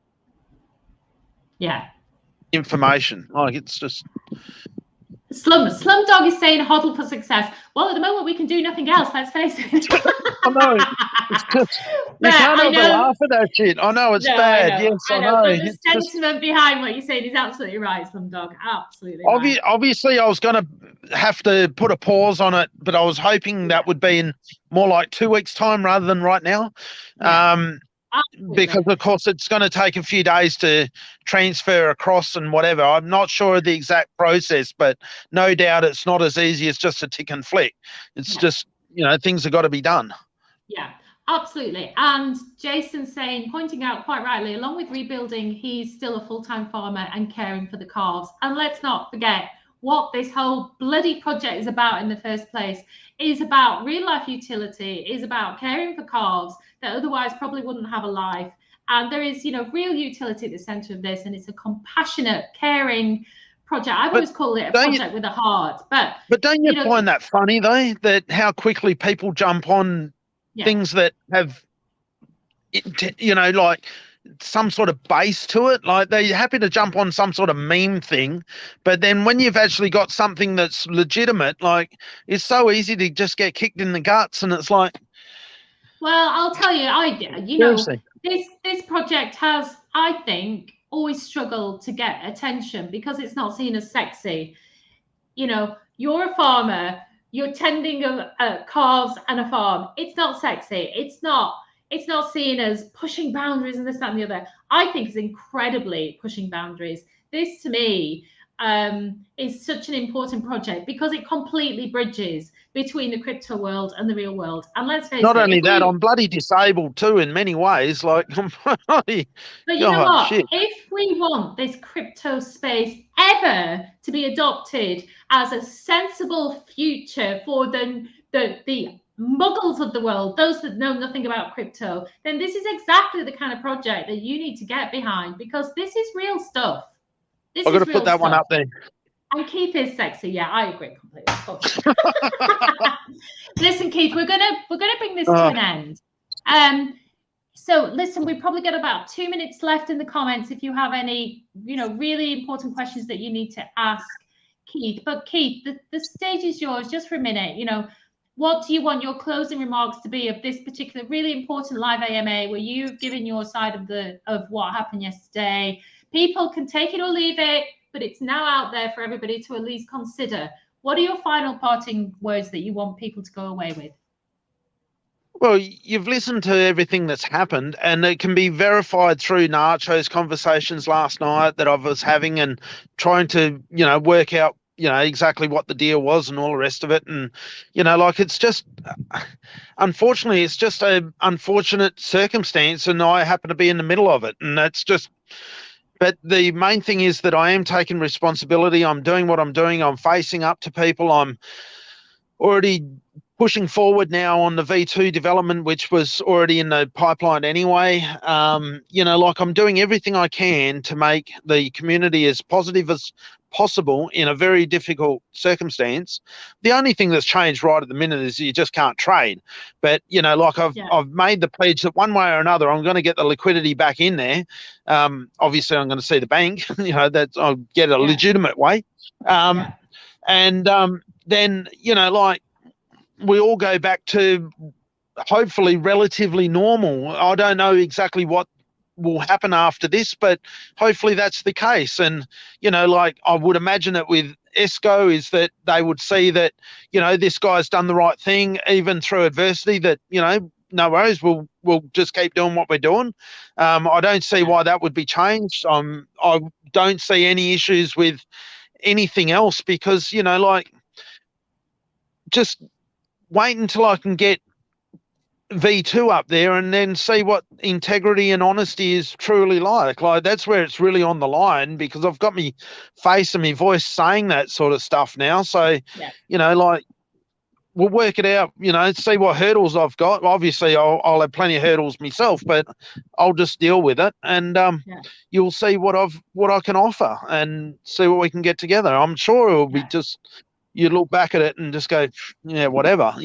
[SPEAKER 2] information. Like, it's just
[SPEAKER 1] Slumdog is saying hodl for success. Well, at the moment we can do nothing else, let's face it.
[SPEAKER 2] I know, it's just, you can't have a laugh at that shit. I know it's bad. Yes, I know.
[SPEAKER 1] But the sentiment behind what you're saying is absolutely right, Slumdog. Absolutely right.
[SPEAKER 2] Obviously I was going to have to put a pause on it, but I was hoping that would be in more like 2 weeks' time rather than right now. Because of course it's going to take a few days to transfer across and whatever. I'm not sure of the exact process, but no doubt it's not as easy as just a tick and flick. It's just, you know, things have got to be done.
[SPEAKER 1] Yeah, absolutely. And Jason's saying, pointing out quite rightly, along with rebuilding, he's still a full-time farmer and caring for the calves. And let's not forget what this whole bloody project is about in the first place. It is about real life utility, it is about caring for calves that otherwise probably wouldn't have a life. And there is, you know, real utility at the center of this, and it's a compassionate, caring project. I've always called it a project with a heart. But
[SPEAKER 2] don't you find that funny though, that how quickly people jump on things that have, you know, like some sort of base to it? Like, they're happy to jump on some sort of meme thing, but then when you've actually got something that's legitimate, like, it's so easy to just get kicked in the guts. And it's like,
[SPEAKER 1] well, I'll tell you, you know, this project has, I think, always struggled to get attention because it's not seen as sexy. You know, you're a farmer, you're tending calves and a farm. It's not sexy. It's not seen as pushing boundaries and this, that, and the other. I think it's incredibly pushing boundaries. This, to me, is such an important project because it completely bridges between the crypto world and the real world. And let's face it.
[SPEAKER 2] Not only that, I'm bloody disabled too in many ways. Like, I'm bloody.
[SPEAKER 1] But you know what? If we want this crypto space ever to be adopted as a sensible future for the muggles of the world, those that know nothing about crypto, then this is exactly the kind of project that you need to get behind, because this is real stuff.
[SPEAKER 2] I've got to put that one up there.
[SPEAKER 1] And Keith is sexy. Yeah, I agree completely. Listen, Keith, we're gonna bring this to an end. So listen, we've probably got about 2 minutes left in the comments if you have any, really important questions that you need to ask Keith. But Keith, the stage is yours just for a minute. What do you want your closing remarks to be of this particular really important live AMA where you've given your side of what happened yesterday? People can take it or leave it, but it's now out there for everybody to at least consider. What are your final parting words that you want people to go away with?
[SPEAKER 2] Well, you've listened to everything that's happened, and it can be verified through Nacho's conversations last night that I was having and trying to, work out, exactly what the deal was and all the rest of it. And, it's just, unfortunately, it's just an unfortunate circumstance, and I happen to be in the middle of it. And that's just, but the main thing is that I am taking responsibility. I'm doing what I'm doing. I'm facing up to people. I'm already pushing forward now on the V2 development, which was already in the pipeline anyway. I'm doing everything I can to make the community as positive as possible in a very difficult circumstance. The only thing that's changed right at the minute is you just can't trade. But, I've made the pledge that one way or another, I'm going to get the liquidity back in there. Obviously, I'm going to see the bank, that I'll get a legitimate way. And then, we all go back to hopefully relatively normal. I don't know exactly what will happen after this, but hopefully that's the case. And, I would imagine it with ESCO is that they would see that, this guy's done the right thing, even through adversity, that, no worries, we'll just keep doing what we're doing. I don't see why that would be changed. I don't see any issues with anything else because, just wait until I can get V2 up there and then see what integrity and honesty is truly like. Like, that's where it's really on the line because I've got me face and me voice saying that sort of stuff now. So, we'll work it out, see what hurdles I've got. Obviously, I'll have plenty of hurdles myself, but I'll just deal with it and you'll see what I can offer and see what we can get together. I'm sure it will be just... You look back at it and just go, yeah, whatever,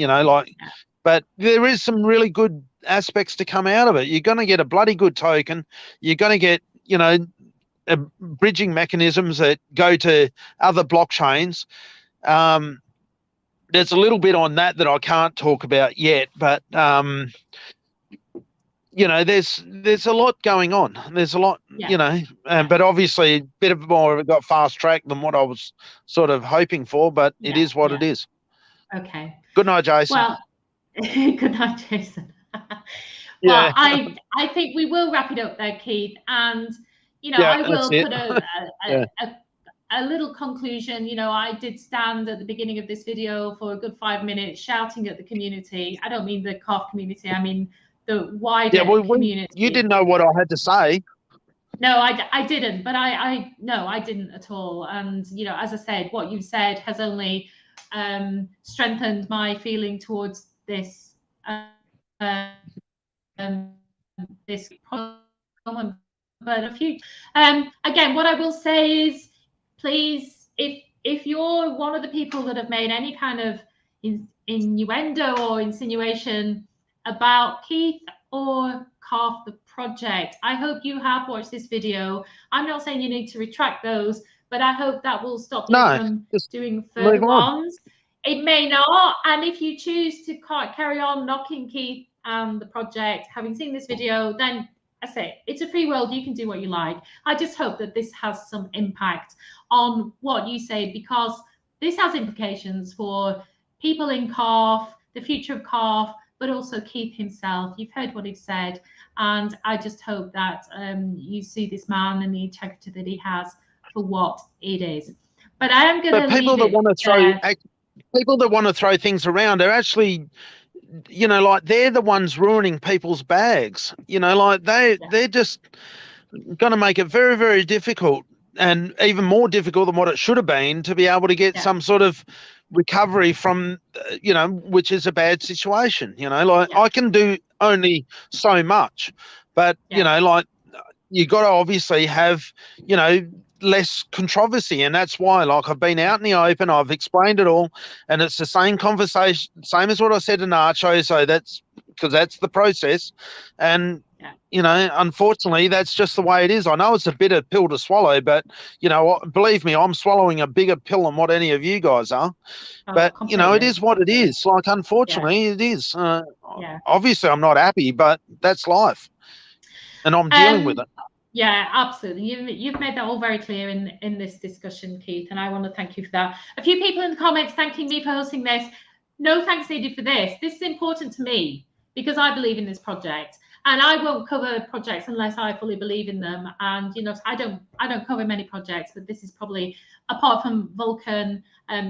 [SPEAKER 2] but there is some really good aspects to come out of it. You're going to get a bloody good token. You're going to get, bridging mechanisms that go to other blockchains. There's a little bit on that I can't talk about yet, but, there's a lot going on. There's a lot, but obviously a bit of more it got fast tracked than what I was sort of hoping for, but it is what it is.
[SPEAKER 1] Okay.
[SPEAKER 2] Good night, Jason.
[SPEAKER 1] Well, good night, Jason. Well, I think we will wrap it up there, Keith. And, I will put a little conclusion. I did stand at the beginning of this video for a good 5 minutes shouting at the community. I don't mean the COF community. I mean the wider community.
[SPEAKER 2] You didn't know what I had to say.
[SPEAKER 1] No, I didn't, but I didn't at all. And, as I said, what you've said has only strengthened my feeling towards this this problem. But again, what I will say is, please, if you're one of the people that have made any kind of innuendo or insinuation about Keith or COF, the project, I hope you have watched this video. I'm not saying you need to retract those, but I hope that will stop you from doing further ones. It may not, and if you choose to carry on knocking Keith and the project, having seen this video, then I say it's a free world. You can do what you like. I just hope that this has some impact on what you say, because this has implications for people in COF, the future of COF, but also Keith himself. You've heard what he said, and I just hope that you see this man and the integrity that he has for what it is. But I am going to
[SPEAKER 2] people that want to throw people that want to throw things around are actually, they're the ones ruining people's bags. They're just going to make it very, very difficult, and even more difficult than what it should have been, to be able to get some sort of recovery from, which is a bad situation. I can do only so much, but you got to obviously have, less controversy, and that's why, like, I've been out in the open, I've explained it all, and it's the same conversation, same as what I said in Archo. So that's because that's the process, and you know, unfortunately, that's just the way it is. I know it's a bitter pill to swallow, but you know, believe me, I'm swallowing a bigger pill than what any of you guys are. But you know, it is what it is. Like, unfortunately, it is. Obviously, I'm not happy, but that's life, and I'm dealing with it.
[SPEAKER 1] Yeah, absolutely. You've made that all very clear in this discussion, Keith, and I want to thank you for that. A few people in the comments thanking me for hosting this. No thanks needed for this. This is important to me because I believe in this project, and I won't cover projects unless I fully believe in them. And you know, I don't cover many projects, but this is probably, apart from Vulcan,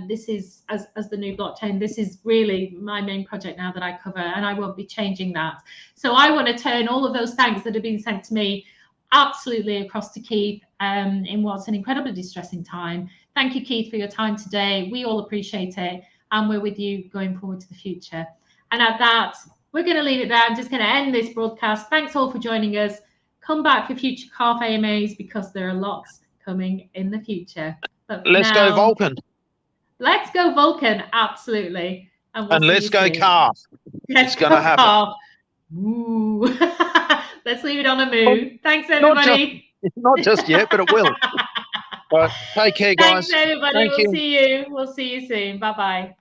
[SPEAKER 1] this is as the new blockchain, this is really my main project now that I cover, and I won't be changing that. So I want to turn all of those thanks that have been sent to me absolutely across to Keith in what's an incredibly distressing time. Thank you, Keith, for your time today. We all appreciate it, and we're with you going forward to the future. And at that, we're going to leave it there. I'm just going to end this broadcast. Thanks all for joining us. Come back for future CALV AMAs because there are lots coming in the future. But
[SPEAKER 2] let's go Vulcan.
[SPEAKER 1] Let's go Vulcan, absolutely.
[SPEAKER 2] And let's go CALV.
[SPEAKER 1] It's going to happen. Ooh. Let's leave it on a mood. Thanks, everybody.
[SPEAKER 2] Not just yet, but it will. But take care, guys.
[SPEAKER 1] Thanks, everybody. We'll see you soon. Bye-bye.